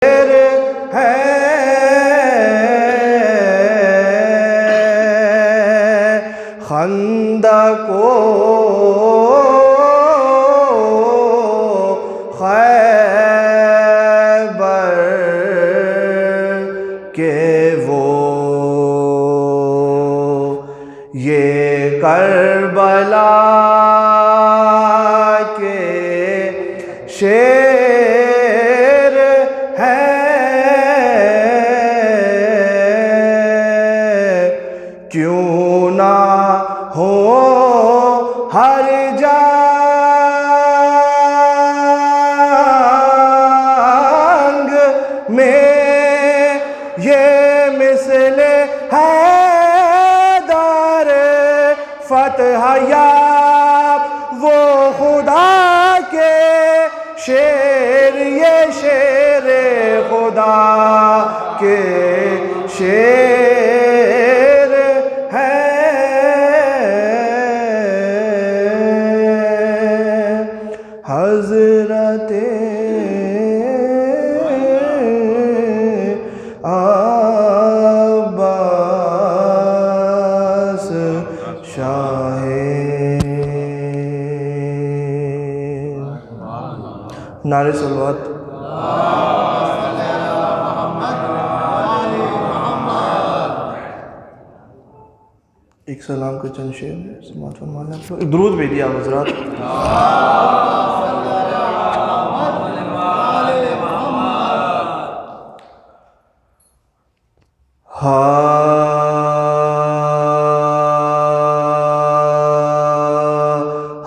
ہے خندق و خیبر کے وہ یہ کربلا کے شیر کیوں نہ ہو ہر جنگ میں یہ مثل حیدر فتح یاب وہ خدا کے شیر یہ شیر خدا کے شیر حضرت عباس شاہ نعرہ صلوات ایک سلام کے چند شعر سماعت فرمانا ایک درود بھیجیے آپ حضرات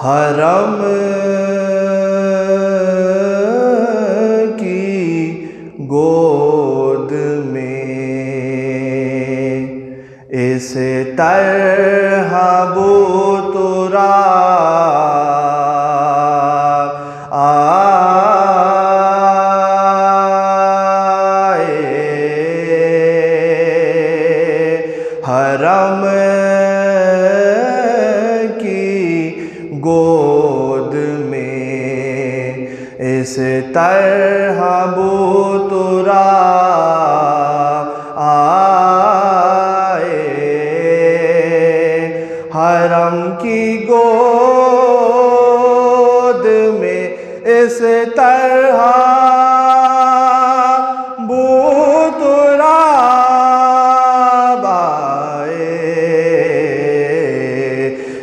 حرم کی گود میں اس طرح بترا حرم کی گود میں اس طرح بترا آئے حرم کی گود میں اس طرح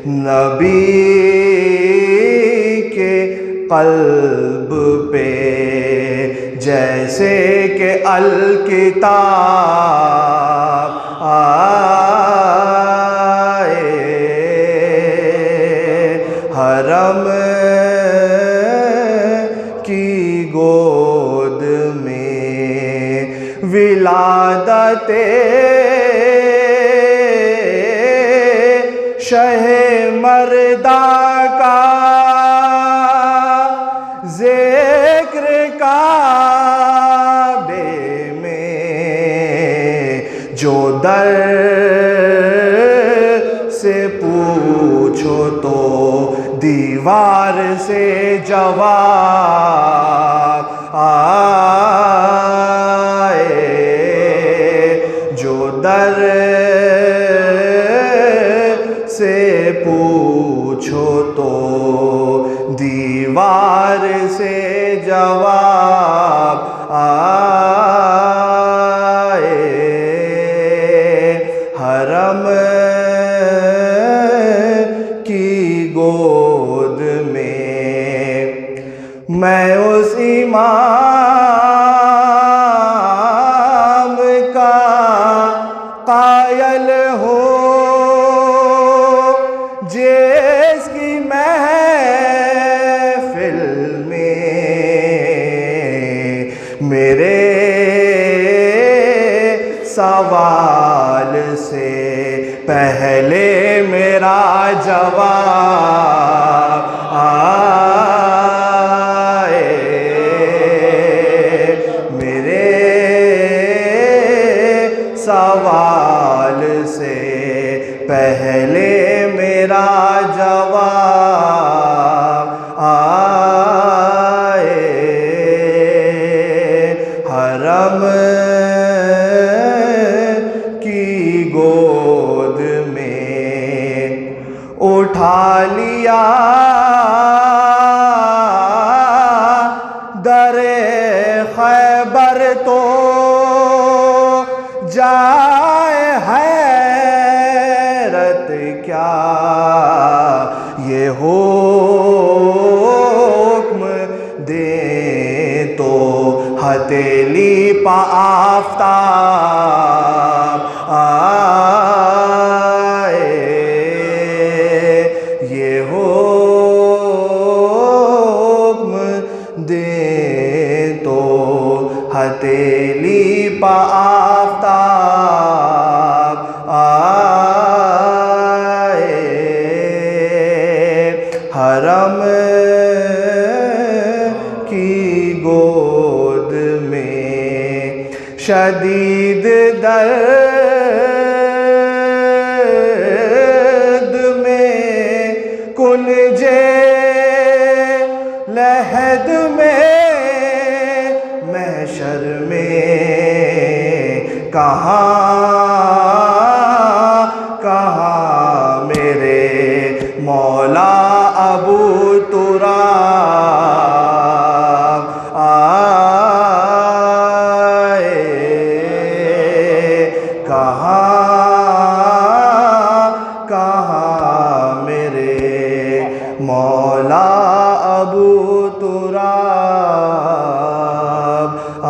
نبی کے قلب پہ جیسے کہ الکتاب آئے حرم کی گود میں ولادت شہ مردہ کا ذکر کعبے میں جو در سے پوچھو تو دیوار سے جواب آئے جو در سے پوچھو تو دیوار سے جواب آئے حرم کی گود میں اس امام کا قائل ہوں جس کی محفل میں میرے سوال سے پہلے میرا جواب آئے میرے سوال سے پہلے میرا جواب آئے حرم کی گود میں اٹھا لیا در خیبر تو جائے حیرت کیا یہ حکم دے تو ہتھیلی پا آفتاب آئے یہ حکم دے تو ہتھیلی پا آفتاب آئے حرم کی گود میں شدید درد میں کنجے لحد میں محشر میں کہاں میرے مولا ابو تراب آئے کہاں میرے مولا ابو تراب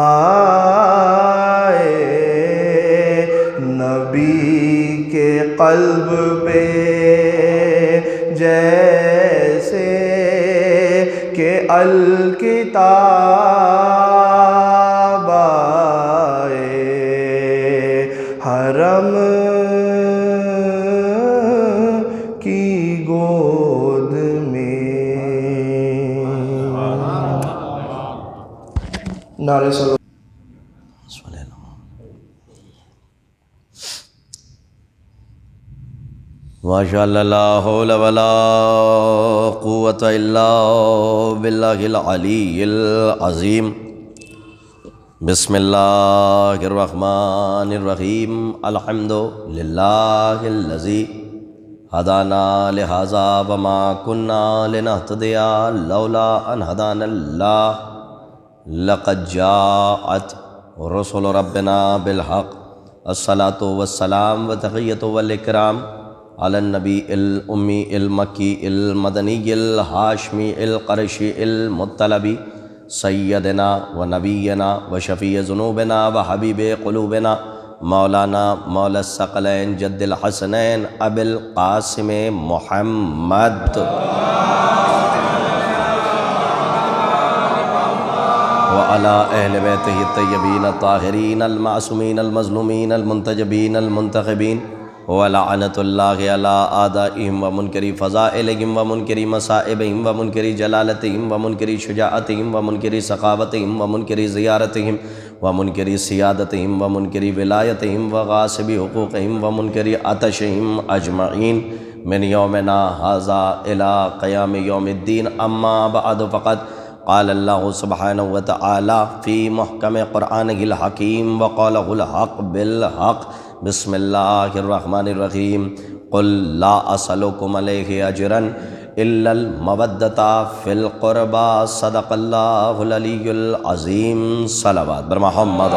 آئے نبی کے قلب پہ جیسے کہ الکتاب آئے حرم کی گود میں نعرہ صلی ماشاء اللہ لا حول ولا قوة الا باللہ العلی العظیم بسم اللہ الرحمن الرحیم الحمد للہ الذی ہدانا لہذا وما کننا لنہتدی لولا ان ہدانا اللہ لقد جاءت رسل ربنا بالحق الصلاة والسلام وتحیۃ والاکرام علی النبی الامی المکی المدنی الہاشمی القرشی المطلبی سیدنا و نبینا و شفیع ذنوبنا و حبیب قلوبنا مولانا مولا الثقلین جد الحسنین ابی القاسم محمد وعلی اہل بیتہ الطیبین الطاہرین المعصومین المظلومین المنتجبین المنتخبین ولعنت اللہ علی اعدائہم ومنکری فضائلہم ومنکری مصائبہم ومنکری جلالتہم ومنکری شجاعتہم ومنکری سخاوتہم ومنکری زیارتہم ومنکری سیادتہم ومنکری ولایتہم وغاصب حقوقہم ومنکری عطشہم اجمعین من یومنا ھذا الی قیام یوم الدین اما بعد فقط قال اللہ سبحانہ وتعالی فی محکم قرآنہ الحکیم وقالہ الحق بالحق بسم اللہ الرحمن الرحیم قل لا اسألکم علیہ اجرا الا المودۃ فی القربى صدق اللہ العلی العظیم صلوات بر محمد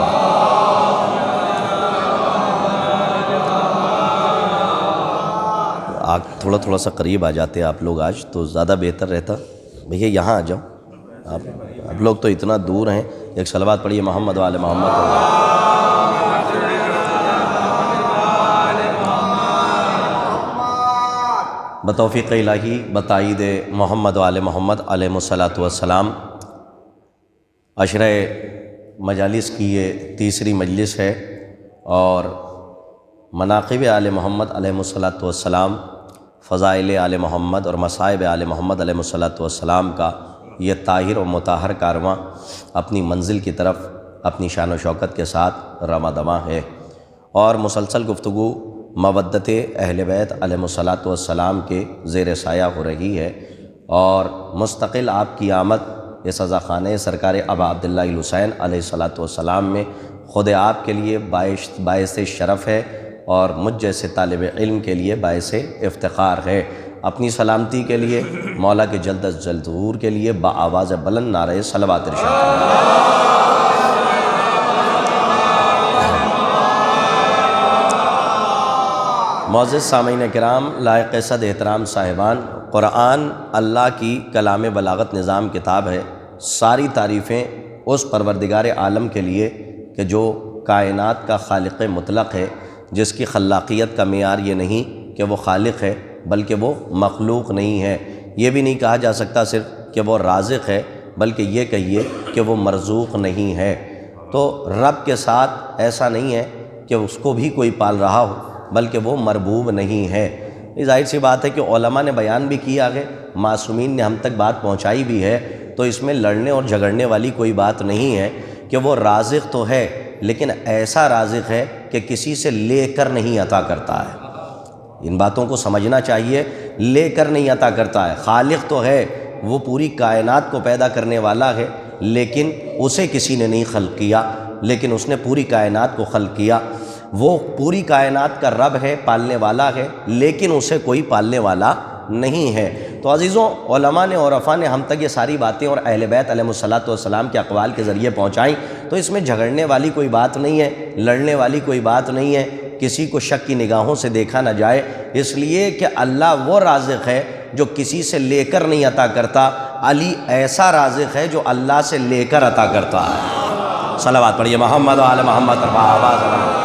تھوڑا تھوڑا سا قریب آ جاتے آپ لوگ آج تو زیادہ بہتر رہتا بھئی یہاں آ جاؤ آپ لوگ تو اتنا دور ہیں ایک صلوات پڑھیے محمد والے محمد بتوفیق الہی بتائید محمد والے محمد علیہ الصلاۃ والسلام عشرہ مجالس کی یہ تیسری مجلس ہے اور مناقب آل محمد علیہ الصلاۃ والسلام فضائل آل محمد اور مصائب آل محمد علیہ الصلاۃ والسلام کا یہ طاہر و مطہر کارواں اپنی منزل کی طرف اپنی شان و شوکت کے ساتھ رواں دواں ہے اور مسلسل گفتگو مودت اہل بیت علیہ الصلاۃ والسلام کے زیر سایہ ہو رہی ہے اور مستقل آپ کی آمد اس رضا خانہ سرکار ابا عبداللہ الحسین علیہ الصلاۃ والسلام میں خود آپ کے لیے باعث شرف ہے اور مجھ جیسے طالب علم کے لیے باعث افتخار ہے۔ اپنی سلامتی کے لیے مولا کے جلد از جلد ظہور کے لیے بآواز بلند نعرہ صلوات ارشاد کریں۔ معزز سامعین کرام، لائق صد احترام صاحبان، قرآن اللہ کی کلام بلاغت نظام کتاب ہے۔ ساری تعریفیں اس پروردگار عالم کے لیے کہ جو کائنات کا خالق مطلق ہے، جس کی خلاقیت کا معیار یہ نہیں کہ وہ خالق ہے بلکہ وہ مخلوق نہیں ہے۔ یہ بھی نہیں کہا جا سکتا صرف کہ وہ رازق ہے، بلکہ یہ کہیے کہ وہ مرزوق نہیں ہے۔ تو رب کے ساتھ ایسا نہیں ہے کہ اس کو بھی کوئی پال رہا ہو، بلکہ وہ مربوب نہیں ہے۔ یہ ظاہر سی بات ہے کہ علماء نے بیان بھی کیا ہے، معصومین نے ہم تک بات پہنچائی بھی ہے، تو اس میں لڑنے اور جھگڑنے والی کوئی بات نہیں ہے کہ وہ رازق تو ہے، لیکن ایسا رازق ہے کہ کسی سے لے کر نہیں عطا کرتا ہے۔ ان باتوں کو سمجھنا چاہیے، لے کر نہیں عطا کرتا ہے۔ خالق تو ہے، وہ پوری کائنات کو پیدا کرنے والا ہے، لیکن اسے کسی نے نہیں خلق کیا، لیکن اس نے پوری کائنات کو خلق کیا۔ وہ پوری کائنات کا رب ہے، پالنے والا ہے، لیکن اسے کوئی پالنے والا نہیں ہے۔ تو عزیزوں، علماء نے اور عرفاء نے ہم تک یہ ساری باتیں اور اہل بیت علیہ الصلاۃ والسلام کے اقوال کے ذریعے پہنچائیں، تو اس میں جھگڑنے والی کوئی بات نہیں ہے، لڑنے والی کوئی بات نہیں ہے، کسی کو شک کی نگاہوں سے دیکھا نہ جائے، اس لیے کہ اللہ وہ رازق ہے جو کسی سے لے کر نہیں عطا کرتا۔ علی ایسا رازق ہے جو اللہ سے لے کر عطا کرتا ہے۔ صلوات پڑھیے محمد و آل محمد، ارفع آواز اللہ۔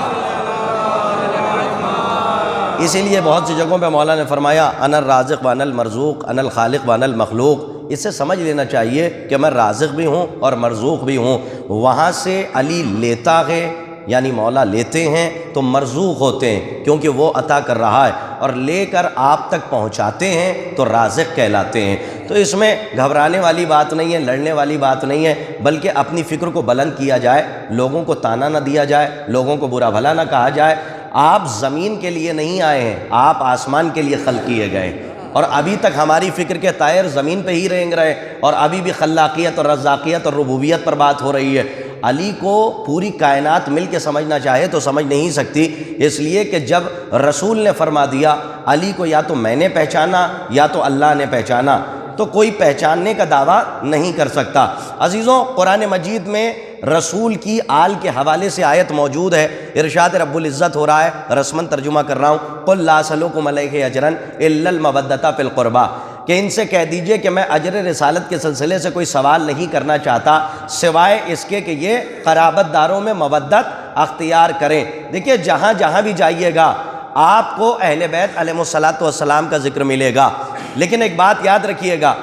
اسی لیے بہت سی جگہوں پہ مولا نے فرمایا انا الرازق وانا المرزوق، انا الخالق وانا المخلوق۔ اس سے سمجھ لینا چاہیے کہ میں رازق بھی ہوں اور مرزوق بھی ہوں۔ وہاں سے علی لیتا ہے، یعنی مولا لیتے ہیں تو مرزوق ہوتے ہیں کیونکہ وہ عطا کر رہا ہے، اور لے کر آپ تک پہنچاتے ہیں تو رازق کہلاتے ہیں۔ تو اس میں گھبرانے والی بات نہیں ہے، لڑنے والی بات نہیں ہے، بلکہ اپنی فکر کو بلند کیا جائے، لوگوں کو تانا نہ دیا جائے، لوگوں کو برا بھلا نہ کہا جائے۔ آپ زمین کے لیے نہیں آئے ہیں، آپ آسمان کے لیے خلق کیے گئے، اور ابھی تک ہماری فکر کے طائر زمین پہ ہی رینگ رہے، اور ابھی بھی خلاقیت اور رزاقیت اور ربوبیت پر بات ہو رہی ہے۔ علی کو پوری کائنات مل کے سمجھنا چاہے تو سمجھ نہیں سکتی، اس لیے کہ جب رسول نے فرما دیا علی کو یا تو میں نے پہچانا یا تو اللہ نے پہچانا، تو کوئی پہچاننے کا دعویٰ نہیں کر سکتا۔ عزیزوں، قرآن مجید میں رسول کی آل کے حوالے سے آیت موجود ہے، ارشاد رب العزت ہو رہا ہے، رسماً ترجمہ کر رہا ہوں، قل لا اسألکم علیہ اجرا الا المودۃ فی القربیٰ، کہ ان سے کہہ دیجئے کہ میں اجر رسالت کے سلسلے سے کوئی سوال نہیں کرنا چاہتا سوائے اس کے کہ یہ قرابت داروں میں مودت اختیار کریں۔ دیکھیے، جہاں جہاں بھی جائیے گا آپ کو اہل بیت علیہ الصلاۃ والسلام کا ذکر ملے گا، لیکن ایک بات یاد رکھیے گا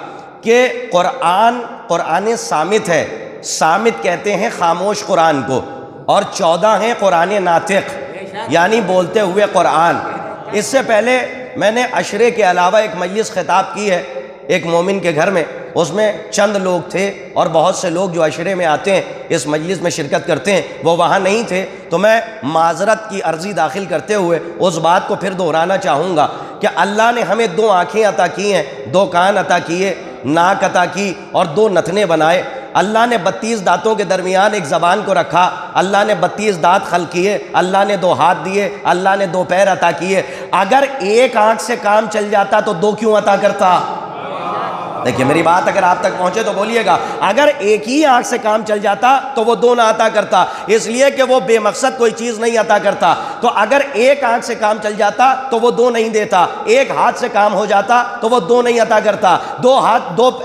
کہ قرآن صامت ہے، صامت کہتے ہیں خاموش قرآن کو، اور 14 ہیں قرآن ناطق، یعنی بولتے ہوئے قرآن۔ اس سے پہلے میں نے عشرے کے علاوہ ایک مجلس خطاب کی ہے ایک مومن کے گھر میں، اس میں چند لوگ تھے، اور بہت سے لوگ جو عشرے میں آتے ہیں اس مجلس میں شرکت کرتے ہیں وہ وہاں نہیں تھے، تو میں معذرت کی عرضی داخل کرتے ہوئے اس بات کو پھر دہرانا چاہوں گا کہ اللہ نے ہمیں 2 آنکھیں عطا کی ہیں، 2 کان عطا کیے، ناک عطا کی، اور 2 نتنے بنائے۔ اللہ نے 32 دانتوں کے درمیان ایک زبان کو رکھا، اللہ نے 32 دانت خلق کیے، اللہ نے 2 ہاتھ دیے، اللہ نے 2 پیر عطا کیے۔ اگر ایک آنکھ سے کام چل جاتا تو 2 کیوں عطا کرتا؟ دیکھیے میری بات اگر آپ تک پہنچے تو بولیے گا، اگر ایک ہی آنکھ سے کام چل جاتا تو وہ 2 نہ عطا کرتا، اس لیے کہ وہ بے مقصد کوئی چیز نہیں عطا کرتا۔ تو اگر ایک آنکھ سے کام چل جاتا تو وہ 2 نہیں دیتا، ایک ہاتھ سے کام ہو جاتا تو وہ 2 نہیں عطا کرتا،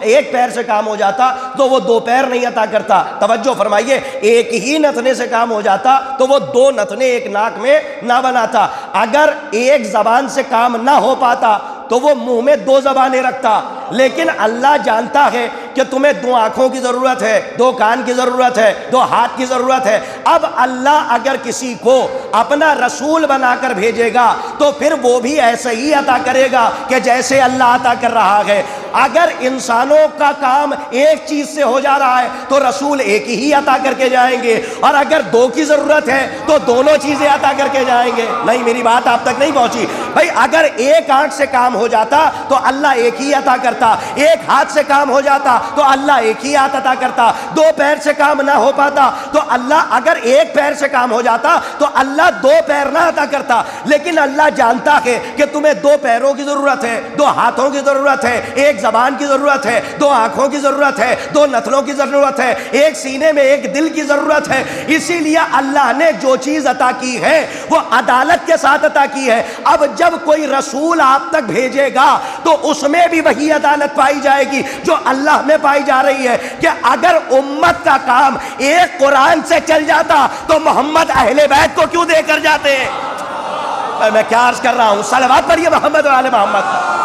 ایک پیر سے کام ہو جاتا تو وہ 2 پیر نہیں عطا کرتا۔ توجہ فرمائیے، ایک ہی نتنے سے کام ہو جاتا تو وہ 2 نتنے ایک ناک میں نہ بناتا۔ اگر ایک زبان سے کام نہ ہو پاتا تو وہ منہ میں 2 زبانیں رکھتا، لیکن اللہ جانتا ہے کہ تمہیں 2 آنکھوں کی ضرورت ہے، 2 کان کی ضرورت ہے، 2 ہاتھ کی ضرورت ہے۔ اب اللہ اگر کسی کو اپنا رسول بنا کر بھیجے گا تو پھر وہ بھی ایسے ہی عطا کرے گا کہ جیسے اللہ عطا کر رہا ہے۔ اگر انسانوں کا کام ایک چیز سے ہو جا رہا ہے تو رسول ایک ہی عطا کر کے جائیں گے، اور اگر دو کی ضرورت ہے تو دونوں چیزیں عطا کر کے جائیں گے۔ نہیں، میری بات آپ تک نہیں پہنچی بھائی۔ اگر ایک آنکھ سے کام ہو جاتا تو اللہ ایک ہی عطا کرتا، ایک ہاتھ سے کام ہو جاتا تو اللہ ایک ہی ہاتھ عطا کرتا، دو پیر سے کام نہ ہو پاتا تو اللہ، اگر ایک پیر سے کام ہو جاتا تو اللہ دو پیر نہ عطا کرتا۔ لیکن اللہ جانتا ہے کہ تمہیں دو پیروں کی ضرورت ہے، دو ہاتھوں کی ضرورت ہے، ایک زبان کی ضرورت ہے، دو آنکھوں کی ضرورت ہے، دو نتنوں کی ضرورت ہے، ایک سینے میں ایک دل کی ضرورت ہے۔ اسی لیے اللہ نے جو چیز عطا کی ہے وہ عدالت کے ساتھ عطا کی ہے۔ اب جب کوئی رسول آپ تک بھیجے گا تو اس میں بھی وہی عدالت پائی جائے گی جو اللہ میں پائی جا رہی ہے، کہ اگر امت کا کام ایک قرآن سے چل جاتا تو محمد اہل بیت کو کیوں دے کر جاتے؟ میں کیا عرض کر رہا ہوں؟ صلوات پڑھیے محمد و آل محمد۔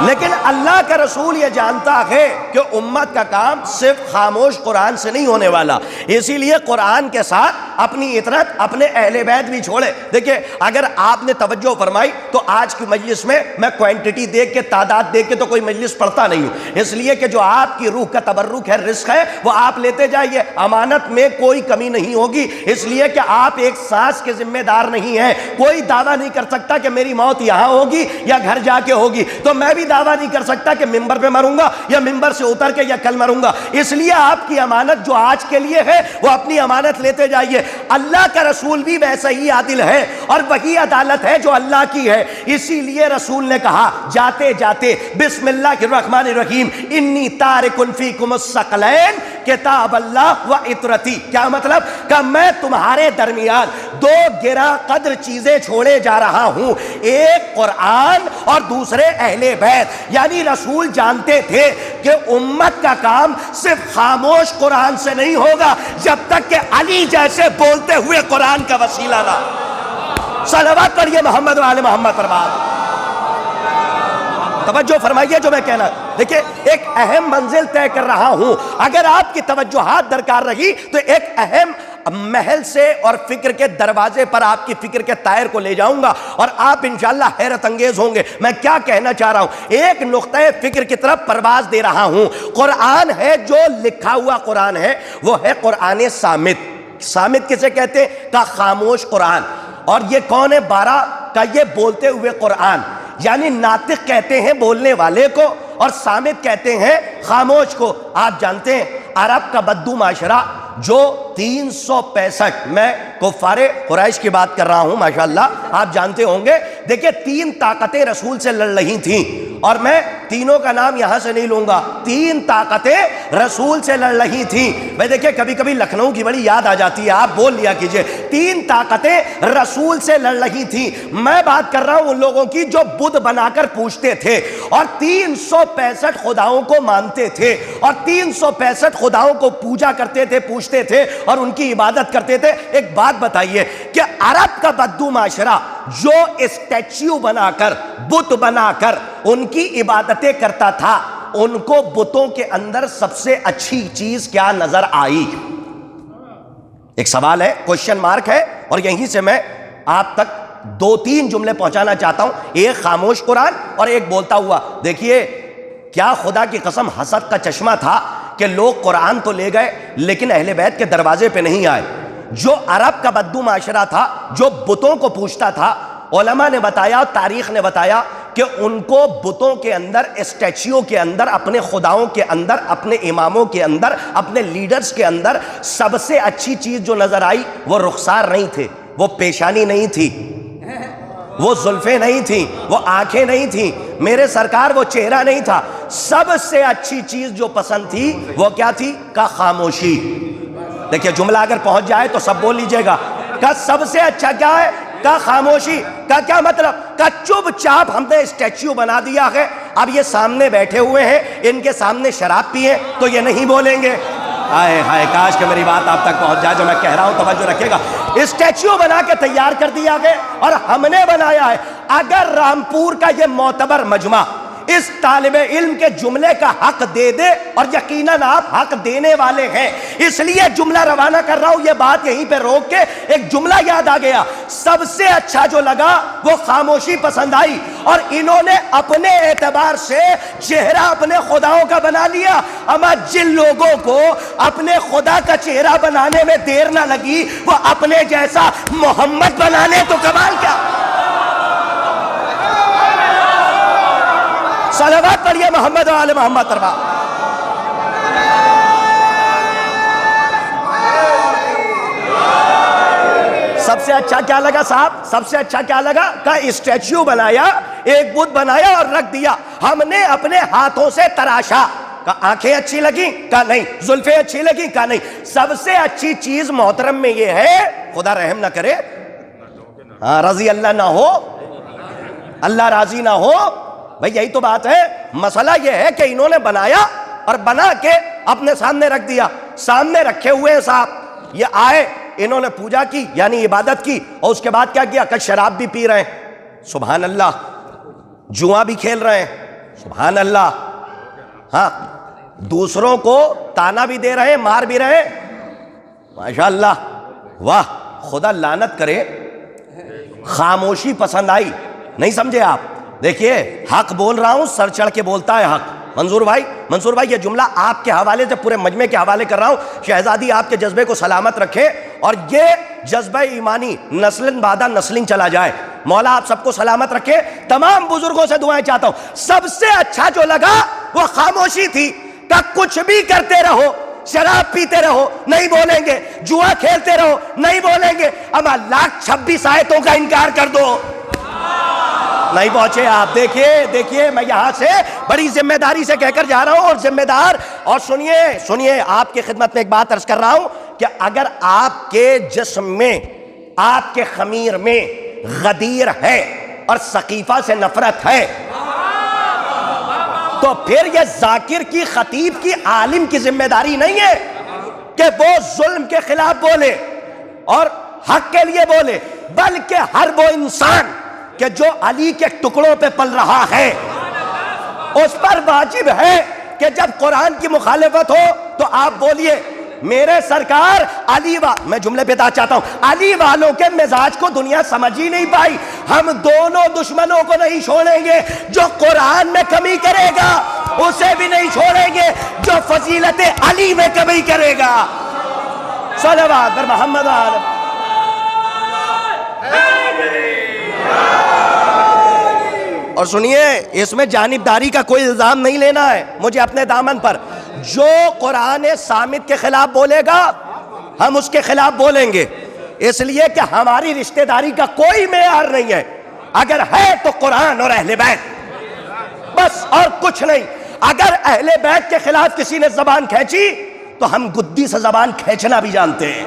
لیکن اللہ کا رسول یہ جانتا ہے کہ امت کا کام صرف خاموش قرآن سے نہیں ہونے والا، اسی لیے قرآن کے ساتھ اپنی اطرت، اپنے اہل بیت بھی چھوڑے۔ دیکھیں، اگر آپ نے توجہ فرمائی تو آج کی مجلس میں میں کوانٹٹی دیکھ کے، تعداد دیکھ کے تو کوئی مجلس پڑھتا نہیں ہوں، اس لیے کہ جو آپ کی روح کا تبرک ہے، رزق ہے، وہ آپ لیتے جائیے، امانت میں کوئی کمی نہیں ہوگی، اس لیے کہ آپ ایک سانس کے ذمہ دار نہیں ہیں۔ کوئی دعویٰ نہیں کر سکتا کہ میری موت یہاں ہوگی یا گھر جا کے ہوگی، تو میں بھی دعویٰ نہیں کر سکتا کہ ممبر پہ مروں گا یا ممبر سے اتر کے یا کل مروں گا۔ اس لیے آپ کی امانت جو آج کے لیے ہے وہ اپنی امانت لیتے جائیے۔ اللہ کا رسول بھی ویسا ہی عادل ہے اور وہی عدالت ہے جو اللہ کی ہے۔ اسی لیے رسول نے کہا جاتے جاتے بسم اللہ الرحمن الرحیم، انی تارک فیکم الثقلین کتاب اللہ و اطرتی۔ کیا مطلب؟ کہ میں تمہارے درمیان دو گراں قدر چیزیں چھوڑے جا رہا ہوں، ایک قرآن اور دوسرے اہل بیت۔ یعنی رسول جانتے تھے کہ امت کا کام صرف خاموش قرآن سے نہیں ہوگا جب تک کہ علی جیسے بولتے ہوئے قرآن کا وسیلہ نہ۔ صلوات پڑھیے محمد و آل محمد پر بات۔ توجہ فرمائیے جو میں کہنا، دیکھیں ایک اہم منزل طے کر رہا ہوں، اگر آپ کی توجہات درکار رہی تو ایک اہم محل سے اور فکر کے دروازے پر آپ کی فکر کے طائر کو لے جاؤں گا اور آپ انشاءاللہ حیرت انگیز ہوں گے۔ میں کیا کہنا چاہ رہا ہوں؟ ایک نقطہ فکر کی طرف پرواز دے رہا ہوں۔ قرآن ہے جو لکھا ہوا قرآن ہے وہ ہے قرآن صامت۔ صامت کسے کہتے ہیں؟ کا خاموش قرآن۔ اور یہ کون ہے؟ 12 کا یہ بولتے ہوئے قرآن، یعنی ناطق کہتے ہیں بولنے والے کو اور صامت کہتے ہیں خاموش کو۔ آپ جانتے ہیں عرب کا بدو معاشرہ جو 365، میں کفار قریش کی بات کر رہا ہوں ماشاءاللہ، آپ جانتے ہوں گے۔ دیکھیں 3 طاقتیں رسول سے لڑ رہی تھیں، اور میں تینوں کا نام یہاں سے نہیں لوں گا، 3 طاقتیں رسول سے لڑ رہی تھیں۔ میں دیکھیں کبھی کبھی لکھنؤ کی بڑی یاد آ جاتی ہے، آپ بول لیا کیجئے۔ 3 طاقتیں رسول سے لڑ رہی تھیں۔ میں بات کر رہا ہوں ان لوگوں کی جو بت بنا کر پوجتے تھے اور 365 خداؤں کو مانتے تھے اور 365 خداؤں کو پوجا کرتے تھے، پوجتے تھے اور ان کی عبادت کرتے تھے۔ ایک بات بتائیے کہ عرب کا بدو معاشرہ جو اسٹیچیو بنا کر، بت بنا کر ان کی عبادتیں کرتا تھا، ان کو بتوں کے اندر سب سے اچھی چیز کیا نظر آئی؟ ایک سوال ہے، کوشچن مارک ہے، اور یہیں سے میں آپ تک 2-3 جملے پہنچانا چاہتا ہوں، ایک خاموش قرآن اور ایک بولتا ہوا۔ دیکھیے کیا خدا کی قسم حسد کا چشمہ تھا کہ لوگ قرآن تو لے گئے لیکن اہل بیت کے دروازے پہ نہیں آئے۔ جو عرب کا بدو معاشرہ تھا، جو بتوں کو پوجتا تھا، علماء نے بتایا، تاریخ نے بتایا کہ ان کو بتوں کے اندر، اسٹیچیو کے اندر، اپنے خداؤں کے اندر، اپنے اماموں کے اندر، اپنے لیڈرز کے اندر سب سے اچھی چیز جو نظر آئی وہ رخسار نہیں تھے، وہ پیشانی نہیں تھی، وہ زلفیں نہیں تھیں، وہ آنکھیں نہیں تھیں، میرے سرکار وہ چہرہ نہیں تھا۔ سب سے اچھی چیز جو پسند تھی وہ کیا تھی؟ کا خاموشی۔ دیکھیے جملہ اگر پہنچ جائے تو سب بول لیجئے گا۔ کا سب سے اچھا کیا ہے؟ کا خاموشی۔ کا کیا مطلب؟ کا چپ چاپ ہم نے اسٹیچیو بنا دیا ہے، اب یہ سامنے بیٹھے ہوئے ہیں، ان کے سامنے شراب پیئے تو یہ نہیں بولیں گے۔ ہائے ہائے، کاش کہ میری بات آپ تک پہنچ جائے جو میں کہہ رہا ہوں، توجہ رکھیے گا۔ اسٹیچیو بنا کے تیار کر دیا گیا اور ہم نے بنایا ہے۔ اگر رامپور کا یہ معتبر مجمع اس طالب علم کے جملے کا حق دے دے، اور یقیناً آپ حق دینے والے ہیں، اس لیے جملہ روانہ کر رہا ہوں۔ یہ بات یہیں پہ روک کے ایک جملہ یاد آ گیا، سب سے اچھا جو لگا وہ خاموشی پسند آئی، اور انہوں نے اپنے اعتبار سے چہرہ اپنے خداؤں کا بنا لیا۔ اما جن لوگوں کو اپنے خدا کا چہرہ بنانے میں دیر نہ لگی، وہ اپنے جیسا محمد بنانے تو کمال کیا۔ صلوات پڑھیے محمد و آل محمد تربا۔ سب سے اچھا کیا لگا صاحب؟ سب سے اچھا کیا لگا؟ کہ اسٹیچیو بنایا، ایک بت بنایا اور رکھ دیا، ہم نے اپنے ہاتھوں سے تراشا۔ کہا آنکھیں اچھی لگیں؟ کہا نہیں۔ زلفیں اچھی لگیں؟ کہا نہیں۔ سب سے اچھی چیز محترم میں یہ ہے، خدا رحم نہ کرے، ہاں رضی اللہ نہ ہو، اللہ راضی نہ ہو، بھئی یہی تو بات ہے۔ مسئلہ یہ ہے کہ انہوں نے بنایا اور بنا کے اپنے سامنے رکھ دیا، سامنے رکھے ہوئے صاحب، یہ آئے، انہوں نے پوجا کی یعنی عبادت کی، اور اس کے بعد کیا کیا کہ شراب بھی پی رہے ہیں، سبحان اللہ، جوا بھی کھیل رہے ہیں، سبحان اللہ، ہاں دوسروں کو تانا بھی دے رہے ہیں، مار بھی رہے ہیں، ماشاءاللہ، واہ، خدا لعنت کرے۔ خاموشی پسند آئی، نہیں سمجھے آپ؟ دیکھیے حق بول رہا ہوں، سر چڑھ کے بولتا ہے حق۔ منظور بھائی یہ جملہ آپ کے حوالے سے پورے مجمع کے حوالے کر رہا ہوں، شہزادی آپ کے جذبے کو سلامت رکھے، اور یہ جذبہ ایمانی نسل بعد نسل چلا جائے، مولا آپ سب کو سلامت رکھے۔ تمام بزرگوں سے دعائیں چاہتا ہوں۔ سب سے اچھا جو لگا وہ خاموشی تھی، کہ کچھ بھی کرتے رہو، شراب پیتے رہو نہیں بولیں گے، جوا کھیلتے رہو نہیں بولیں گے، اما 1,26 آیتوں کا انکار کر دو، نہیں پہنچے آپ۔ دیکھیے میں یہاں سے بڑی ذمہ داری سے کہہ کر جا رہا ہوں، اور ذمہ دار، اور سنیے آپ کی خدمت میں ایک بات عرض کر رہا ہوں کہ اگر آپ کے جسم میں، آپ کے خمیر میں غدیر ہے اور سقیفہ سے نفرت ہے، تو پھر یہ ذاکر کی، خطیب کی، عالم کی ذمہ داری نہیں ہے کہ وہ ظلم کے خلاف بولے اور حق کے لیے بولے، بلکہ ہر وہ انسان کہ جو علی کے ٹکڑوں پہ پل رہا ہے، اس پر واجب ہے کہ جب قرآن کی مخالفت ہو تو آپ بولیے میرے سرکار علی میں جملے پہ چاہتا ہوں، علی والوں کے مزاج کو دنیا سمجھ ہی نہیں پائی، ہم دونوں دشمنوں کو نہیں چھوڑیں گے، جو قرآن میں کمی کرے گا اسے بھی نہیں چھوڑیں گے، جو فضیلت علی میں کمی کرے گا۔ صلوات بر محمد آل۔ اور سنیے، اس میں جانبداری کا کوئی الزام نہیں لینا ہے مجھے اپنے دامن پر، جو قرآن صامت کے خلاف بولے گا ہم اس کے خلاف بولیں گے، اس لیے کہ ہماری رشتہ داری کا کوئی معیار نہیں ہے، اگر ہے تو قرآن اور اہل بیت، بس اور کچھ نہیں۔ اگر اہل بیت کے خلاف کسی نے زبان کھینچی تو ہم گدی سے زبان کھینچنا بھی جانتے ہیں،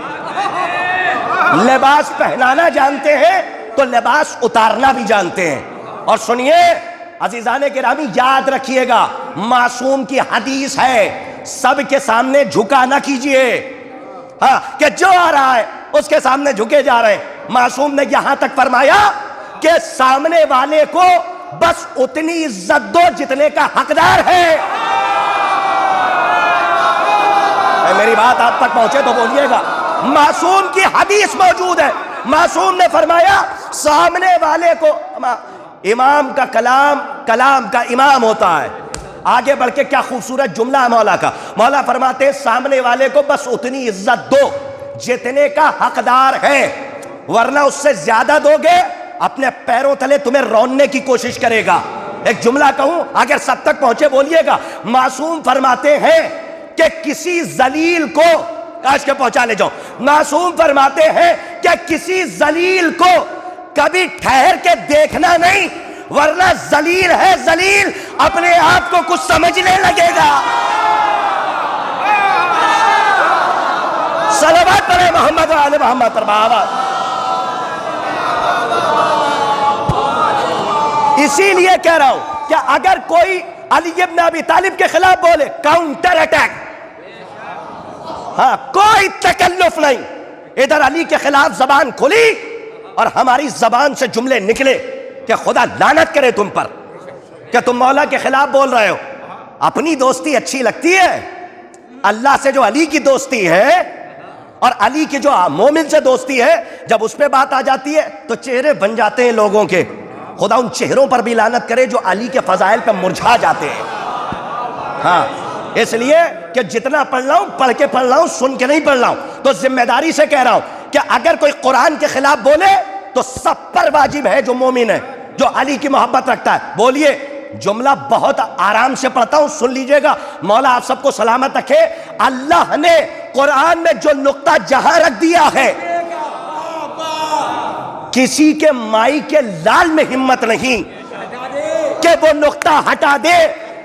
لباس پہنانا جانتے ہیں تو لباس اتارنا بھی جانتے ہیں۔ اور سنیے عزیزان گرامی، یاد رکھیے گا، معصوم کی حدیث ہے، سب کے سامنے جھکا نہ کیجئے، ہاں کہ جو آ رہا ہے اس کے سامنے جھکے جا رہے ہیں۔ معصوم نے یہاں تک فرمایا کہ سامنے والے کو بس اتنی عزت دو جتنے کا حقدار ہے۔ میری بات آپ تک پہنچے تو بولیے گا، معصوم کی حدیث موجود ہے، معصوم نے فرمایا سامنے والے کو، امام کا کلام کا امام ہوتا ہے، آگے بڑھ کے کیا خوبصورت جملہ ہے مولا کا، مولا فرماتے ہیں سامنے والے کو بس اتنی عزت دو جتنے کا حقدار ہے، ورنہ اس سے زیادہ دو گے اپنے پیروں تلے تمہیں روننے کی کوشش کرے گا۔ ایک جملہ کہوں اگر سب تک پہنچے بولیے گا، معصوم فرماتے ہیں کہ کسی ذلیل کو، کاش کے پہنچا لے جاؤ، معصوم فرماتے ہیں کہ کسی ذلیل کو کبھی ٹھہر کے دیکھنا نہیں، ورنہ ذلیل ہے ذلیل، اپنے آپ کو کچھ سمجھنے لگے گا۔ صلوات پڑھیں محمد و آل محمد پر بابا۔ اسی لیے کہہ رہا ہوں کہ اگر کوئی علی ابن ابی طالب کے خلاف بولے، کاؤنٹر اٹیک، ہاں کوئی تکلف نہیں، ادھر علی کے خلاف زبان کھلی اور ہماری زبان سے جملے نکلے کہ خدا لعنت کرے تم پر، کہ تم مولا کے خلاف بول رہے ہو. اپنی دوستی اچھی لگتی ہے, اللہ سے جو علی کی دوستی ہے اور علی کی جو مومن سے دوستی ہے, جب اس پہ بات آ جاتی ہے تو چہرے بن جاتے ہیں لوگوں کے. خدا ان چہروں پر بھی لعنت کرے جو علی کے فضائل پہ مرجھا جاتے ہیں. ہاں, اس لیے کہ جتنا پڑھ رہا ہوں پڑھ کے پڑھ رہا ہوں, سن کے نہیں پڑھ رہا ہوں. تو ذمہ داری سے کہہ رہا ہوں کہ اگر کوئی قرآن کے خلاف بولے تو سب پر واجب ہے, جو مومن ہے, جو علی کی محبت رکھتا ہے. بولیے, جملہ بہت آرام سے پڑھتا ہوں, سن لیجئے گا. مولا آپ سب کو سلامت رکھے. اللہ نے قرآن میں جو نقطہ جہاں رکھ دیا ہے, کسی کے مائی کے لال میں ہمت نہیں کہ وہ نقطہ ہٹا دے.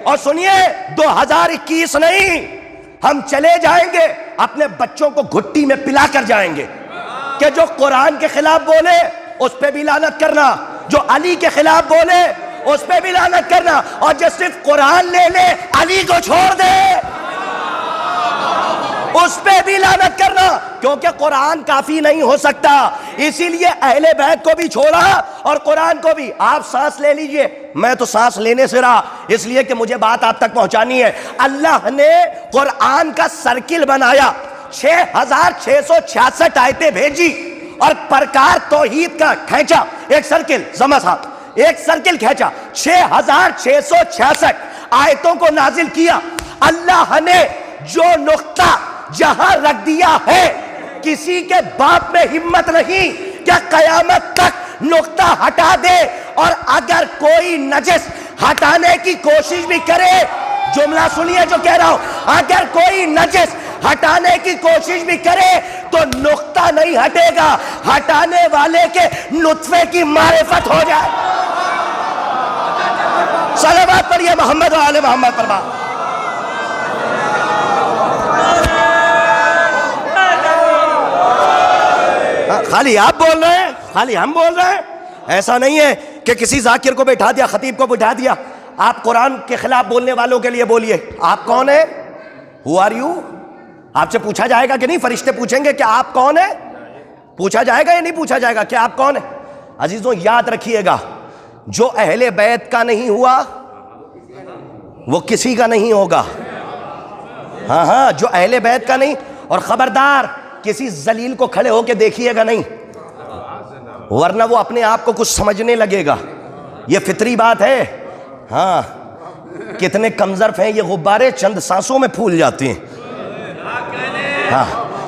اور سنیے, 2021 نہیں, ہم چلے جائیں گے اپنے بچوں کو گھٹی میں پلا کر جائیں گے کہ جو قرآن کے خلاف بولے اس پہ بھی لعنت کرنا, جو علی کے خلاف بولے اس پہ بھی لعنت کرنا, اور جو صرف قرآن لے لے علی کو چھوڑ دے اس پہ بھی لعنت کرنا, کیونکہ قرآن کافی نہیں ہو سکتا. اسی لیے اہل بیت کو بھی چھوڑا اور قرآن کو بھی. آپ سانس لے لیجئے, میں تو سانس لینے سے رہا, اس لیے کہ مجھے بات آپ تک پہنچانی ہے. اللہ نے قرآن کا سرکل بنایا, 6666 آیتیں بھیجی اور پرکار توحید کا کھینچا. ایک سرکل, زما صاحب, ایک سرکل کھینچا, 6666 آیتوں کو نازل کیا. اللہ نے جو نقطہ جہاں رکھ دیا ہے, کسی کے باپ میں ہمت نہیں کہ قیامت تک نقطہ ہٹا دے. اور اگر کوئی نجس ہٹانے کی کوشش بھی کرے, جملہ سنیے جو کہہ رہا ہوں, اگر کوئی نجس ہٹانے کی کوشش بھی کرے تو نقطہ نہیں ہٹے گا, ہٹانے والے کے نطفے کی معرفت ہو جائے. صلوات پڑھیے محمد و آل محمد پر. بات خالی آپ بول رہے ہیں, خالی ہم بول رہے ہیں. ایسا نہیں ہے کہ کسی ذاکر کو بٹھا دیا, خطیب کو بٹھا دیا. آپ قرآن کے خلاف بولنے والوں کے لیے بولیے, آپ کون ہیں, ہو آر یو. آپ سے پوچھا جائے گا کہ نہیں, فرشتے پوچھیں گے کہ آپ کون ہیں, پوچھا جائے گا یا نہیں پوچھا جائے گا کہ آپ کون ہیں. عزیزوں یاد رکھیے گا, جو اہل بیت کا نہیں ہوا وہ کسی کا نہیں ہوگا. ہاں ہاں, جو اہل بیت کا نہیں. اور خبردار کسی ذلیل کو کھڑے ہو کے دیکھیے گا نہیں, ورنہ وہ اپنے آپ کو کچھ سمجھنے لگے گا. یہ فطری بات ہے. ہاں, کتنے کم ظرف ہیں یہ غبارے, چند سانسوں میں پھول جاتے ہیں. ہاں,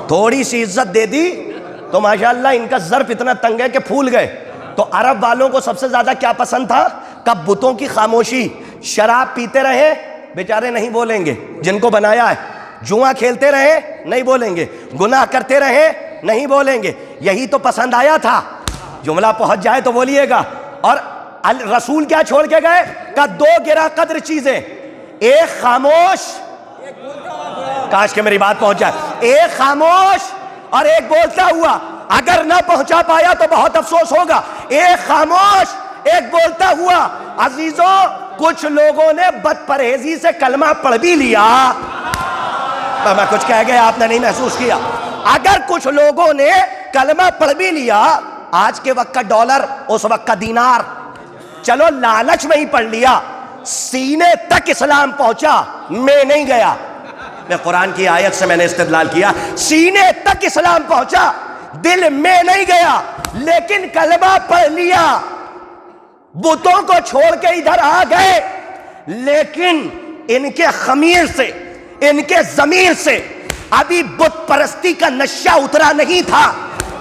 تھوڑی سی عزت دے دی تو ماشاءاللہ ان کا ظرف اتنا تنگ ہے کہ پھول گئے. تو عرب والوں کو سب سے زیادہ کیا پسند تھا, کب بتوں کی خاموشی. شراب پیتے رہے بیچارے نہیں بولیں گے جن کو بنایا ہے, جوا کھیلتے رہے نہیں بولیں گے, گناہ کرتے رہے نہیں بولیں گے. یہی تو پسند آیا تھا. جملہ پہنچ جائے تو بولیے گا. اور رسول کیا چھوڑ کے گئے, کہ 2 گرا قدر چیزیں, ایک خاموش, کاش کہ میری بات پہنچ جائے, ایک خاموش اور ایک بولتا ہوا. اگر نہ پہنچا پایا تو بہت افسوس ہوگا. ایک خاموش, ایک بولتا ہوا. عزیزوں, کچھ لوگوں نے بد پرہیزی سے کلمہ پڑھ بھی لیا. میں کچھ کہہ گیا, آپ نے نہیں محسوس کیا. اگر کچھ لوگوں نے کلمہ پڑھ بھی لیا, آج کے وقت کا ڈالر اس وقت کا دینار, چلو لالچ میں ہی پڑھ لیا, سینے تک اسلام پہنچا, میں نہیں گیا. میں قرآن کی آیت سے میں نے استدلال کیا, سینے تک اسلام پہنچا, دل میں نہیں گیا, لیکن کلمہ پڑھ لیا. بتوں کو چھوڑ کے ادھر آ گئے, لیکن ان کے خمیر سے, ان کے ضمیر سے ابھی بت پرستی کا نشہ اترا نہیں تھا.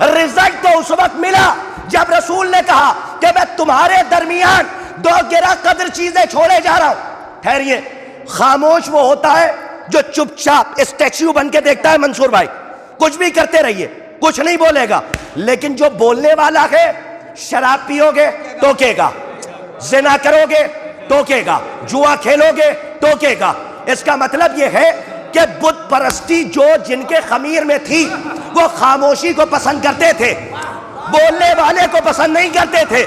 رزق تو اس وقت ملا جب رسول نے کہا کہ میں تمہارے درمیان 2 گرا قدر چیزیں چھوڑے جا رہا ہوں. ٹھہریے, خاموش وہ ہوتا ہے جو چپ چاپ اسٹیچو بن کے دیکھتا ہے. منصور بھائی, کچھ بھی کرتے رہیے, کچھ نہیں بولے گا. لیکن جو بولنے والا ہے, شراب پیو گے ٹوکے گا, زنا کرو گے ٹوکے گا, جوا کھیلو گے ٹوکے گا. اس کا مطلب یہ ہے کہ بت پرستی جو جن کے خمیر میں تھی وہ خاموشی کو پسند کرتے تھے, بولنے والے کو پسند نہیں کرتے تھے.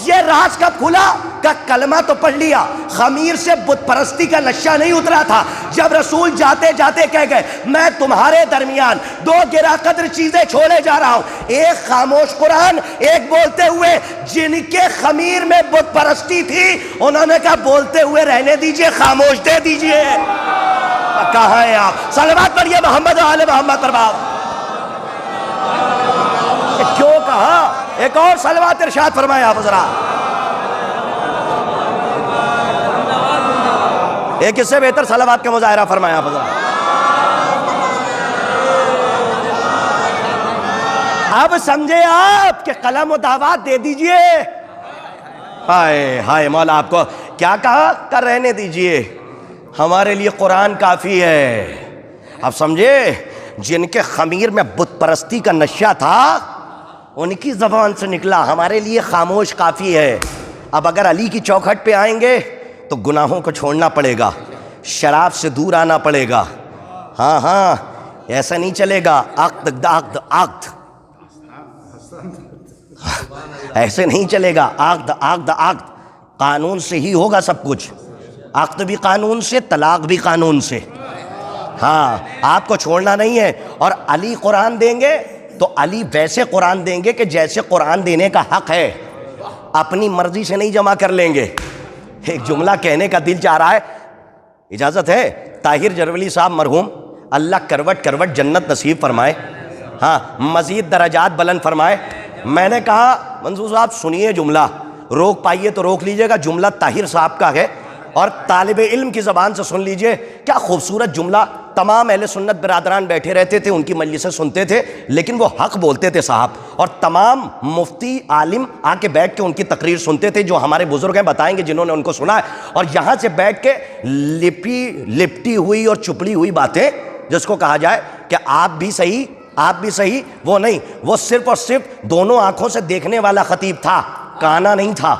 یہ راز کب کھلا, کا کلمہ تو پڑھ لیا، خمیر سے بت پرستی کا نشہ نہیں اترا تھا۔ جب رسول جاتے جاتے کہہ گئے میں تمہارے درمیان دو گرا قدر چیزیں چھوڑے جا رہا ہوں، ایک خاموش قرآن، ایک بولتے ہوئے جن کے خمیر میں بت پرستی تھی انہوں نے کہا بولتے ہوئے رہنے دیجئے، خاموش دے دیجئے۔ کہاں ہیں آپ؟ صلوات پڑھیے محمد و آل محمد پر باپ۔ کیوں کہا؟ ایک اور صلوات ارشاد فرمائے آپ حضرات۔ ایک اس سے بہتر صلوات کا مظاہرہ فرمائے آپ حضرات۔ اب سمجھے آپ کہ قلم و دعوات دے دیجئے۔ ہائے ہائے مولا آپ کو کیا کہا؟ کر رہنے دیجئے، ہمارے لیے قرآن کافی ہے۔ اب سمجھے جن کے خمیر میں بت پرستی کا نشہ تھا ان کی زبان سے نکلا ہمارے لیے خاموش کافی ہے۔ اب اگر علی کی چوکھٹ پہ آئیں گے تو گناہوں کو چھوڑنا پڑے گا، شراب سے دور آنا پڑے گا۔ ہاں ہاں ایسا نہیں چلے گا، عقد عقد عقد ایسے نہیں چلے گا، عقد عقد عقد قانون سے ہی ہوگا سب کچھ، عقد بھی قانون سے، طلاق بھی قانون سے۔ ہاں آپ کو چھوڑنا نہیں ہے۔ اور علی قرآن دیں گے تو علی ویسے قرآن دیں گے کہ جیسے قرآن دینے کا حق ہے، اپنی مرضی سے نہیں جمع کر لیں گے۔ ایک جملہ کہنے کا دل چاہ رہا ہے، اجازت ہے؟ طاہر جرولی صاحب مرحوم، اللہ کروٹ کروٹ جنت نصیب فرمائے، ہاں مزید درجات بلند فرمائے۔ میں نے کہا منصور صاحب سنیے جملہ، روک پائیے تو روک لیجئے گا، جملہ طاہر صاحب کا ہے اور طالب علم کی زبان سے سن لیجئے۔ کیا خوبصورت جملہ، تمام اہل سنت برادران بیٹھے رہتے تھے، ان کی مجلسیں سنتے تھے، لیکن وہ حق بولتے تھے صاحب، اور تمام مفتی عالم آ کے بیٹھ کے ان کی تقریر سنتے تھے، جو ہمارے بزرگ ہیں بتائیں گے جنہوں نے ان کو سنا ہے۔ اور یہاں سے بیٹھ کے لپٹی ہوئی اور چپڑی ہوئی باتیں، جس کو کہا جائے کہ آپ بھی صحیح، وہ نہیں، وہ صرف اور صرف دونوں آنکھوں سے دیکھنے والا خطیب تھا، کانا نہیں تھا۔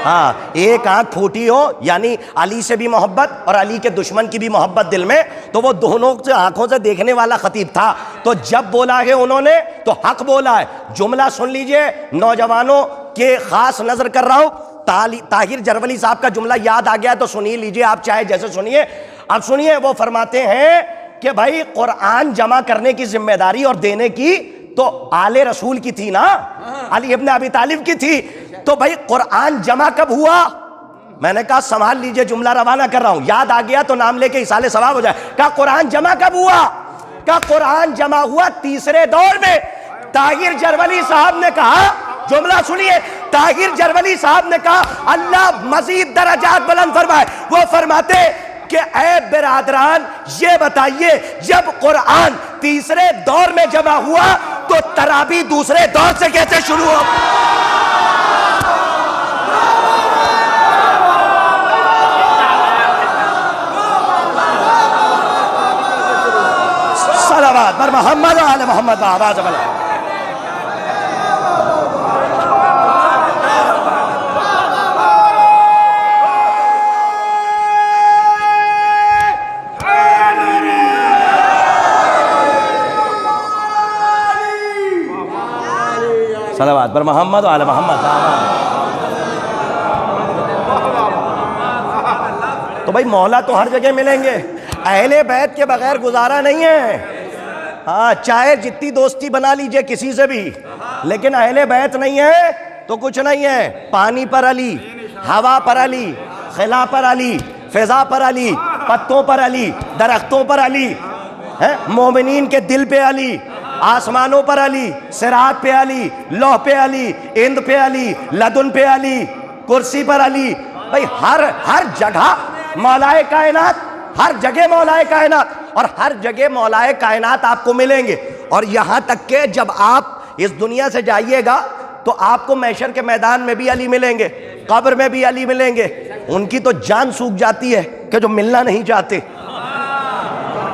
ہاں ایک آنکھ پھوٹی ہو یعنی علی سے بھی محبت اور علی کے دشمن کی بھی محبت دل میں، تو وہ دونوں سے آنکھوں سے دیکھنے والا خطیب تھا۔ تو جب بولا ہے انہوں نے تو حق بولا ہے۔ جملہ سن لیجئے، نوجوانوں کے خاص نظر کر رہا ہوں، طاہر جرولی صاحب کا جملہ یاد آ گیا تو سنیے لیجئے، آپ چاہے جیسے سنیے۔ اب سنیے، وہ فرماتے ہیں کہ بھائی قرآن جمع کرنے کی ذمہ داری اور دینے کی تو آل رسول کی تھی نا، علی ابن ابی طالب کی تھی، تو بھائی قرآن جمع کب ہوا؟ میں نے کہا سنبھال لیجئے، جملہ روانہ کر رہا ہوں، یاد آ گیا تو نام لے کے اصال ثواب ہو جائے۔ کہا قرآن جمع کب ہوا؟ کہا قرآن جمع ہوا تیسرے دور میں۔ طاہر جرولی صاحب نے کہا، جملہ سنیے، طاہر جرولی صاحب نے کہا اللہ مزید درجات بلند فرمائے، وہ فرماتے کہ اے برادران یہ بتائیے جب قرآن تیسرے دور میں جمع ہوا تو تراویح دوسرے دور سے کیسے شروع ہو؟ صلوات پر محمد و آل محمد آواز بلند۔ صلوات پر محمد و آل محمد۔ تو بھائی مولا تو ہر جگہ ملیں گے، اہل بیت کے بغیر گزارا نہیں ہے۔ ہاں چاہے جتنی دوستی بنا لیجئے کسی سے بھی، لیکن اہل بیت نہیں ہے تو کچھ نہیں ہے۔ پانی پر علی، ہوا پر علی، خلا پر علی، فضا پر علی، پتوں پر علی، درختوں پر علی، مومنین کے دل پہ علی، آسمانوں پر علی، صراط پہ علی، لوح پہ علی، اند پہ علی، لدن پہ علی، کرسی پر علی۔ بھئی ہر جگہ مولائے کائنات، ہر جگہ مولائے کائنات، اور ہر جگہ مولائے کائنات آپ کو ملیں گے۔ اور یہاں تک کہ جب آپ اس دنیا سے جائیے گا تو آپ کو محشر کے میدان میں بھی علی ملیں گے، قبر میں بھی علی ملیں گے۔ ان کی تو جان سوکھ جاتی ہے کہ جو ملنا نہیں چاہتے،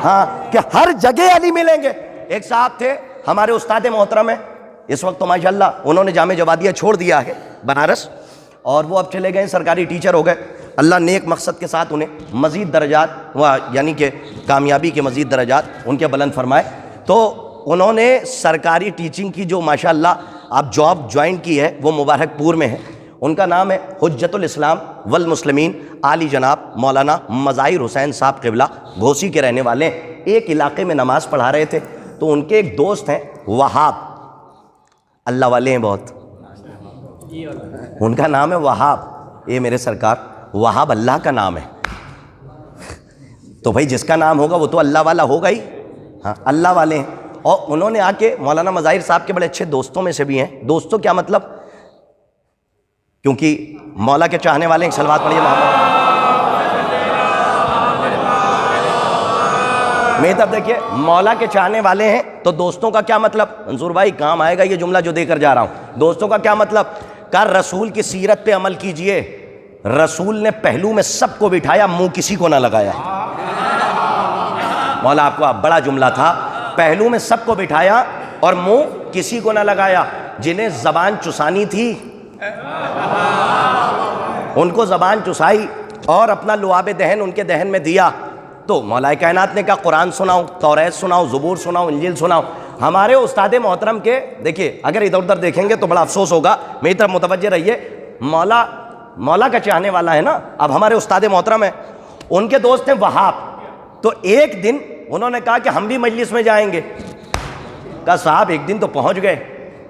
ہاں کہ ہر جگہ علی ملیں گے۔ ایک صاحب تھے ہمارے استاد محترم ہیں، اس وقت تو ماشاءاللہ انہوں نے جامعہ جوادیہ چھوڑ دیا ہے بنارس، اور وہ اب چلے گئے سرکاری ٹیچر ہو گئے۔ اللہ نیک مقصد کے ساتھ انہیں مزید درجات یعنی کہ کامیابی کے مزید درجات ان کے بلند فرمائے۔ تو انہوں نے سرکاری ٹیچنگ کی جو ماشاءاللہ آپ جاب جوائن کی ہے وہ مبارک پور میں ہے. ان کا نام ہے حجت الاسلام والمسلمین عالی جناب مولانا مظاہر حسین صاحب قبلہ، گھوسی کے رہنے والے ہیں. ایک علاقے میں نماز پڑھا رہے تھے تو ان کے ایک دوست ہیں وہاب، اللہ والے ہیں بہت، ان کا نام ہے وہاب. یہ میرے سرکار وہاب اللہ کا نام ہے، تو بھائی جس کا نام ہوگا وہ تو اللہ والا ہوگا ہی. ہاں اللہ والے ہیں. اور انہوں نے آ کے مولانا مظاہر صاحب کے بڑے اچھے دوستوں میں سے بھی ہیں. دوستوں کیا مطلب، کیونکہ مولا کے چاہنے والے ہیں. صلوات پڑھیے محمد. میں تب دیکھیے مولا کے چاہنے والے ہیں تو دوستوں کا کیا مطلب، منصور بھائی کام آئے گا یہ جملہ جو دے کر جا رہا ہوں. دوستوں کا کیا مطلب، کہ رسول کی سیرت پہ عمل کیجئے. رسول نے پہلو میں سب کو بٹھایا، منہ کسی کو نہ لگایا. مولا آپ کو بڑا جملہ تھا، پہلو میں سب کو بٹھایا اور منہ کسی کو نہ لگایا. جنہیں زبان چسانی تھی ان کو زبان چسائی اور اپنا لعاب دہن ان کے دہن میں دیا. تو مولا کائنات نے کہا قرآن سناؤں، توریت سناؤں، زبور سناؤں، انجیل سناؤں. ہمارے استاد محترم کے دیکھیے، اگر ادھر ادھر دیکھیں گے تو بڑا افسوس ہوگا، میری طرف متوجہ رہیے. مولا کا چاہنے والا ہے نا، اب ہمارے استاد محترم ہیں، ان کے دوست ہیں وہاب. تو ایک دن انہوں نے کہا کہ ہم بھی مجلس میں جائیں گے. کہا صاحب ایک دن تو پہنچ گئے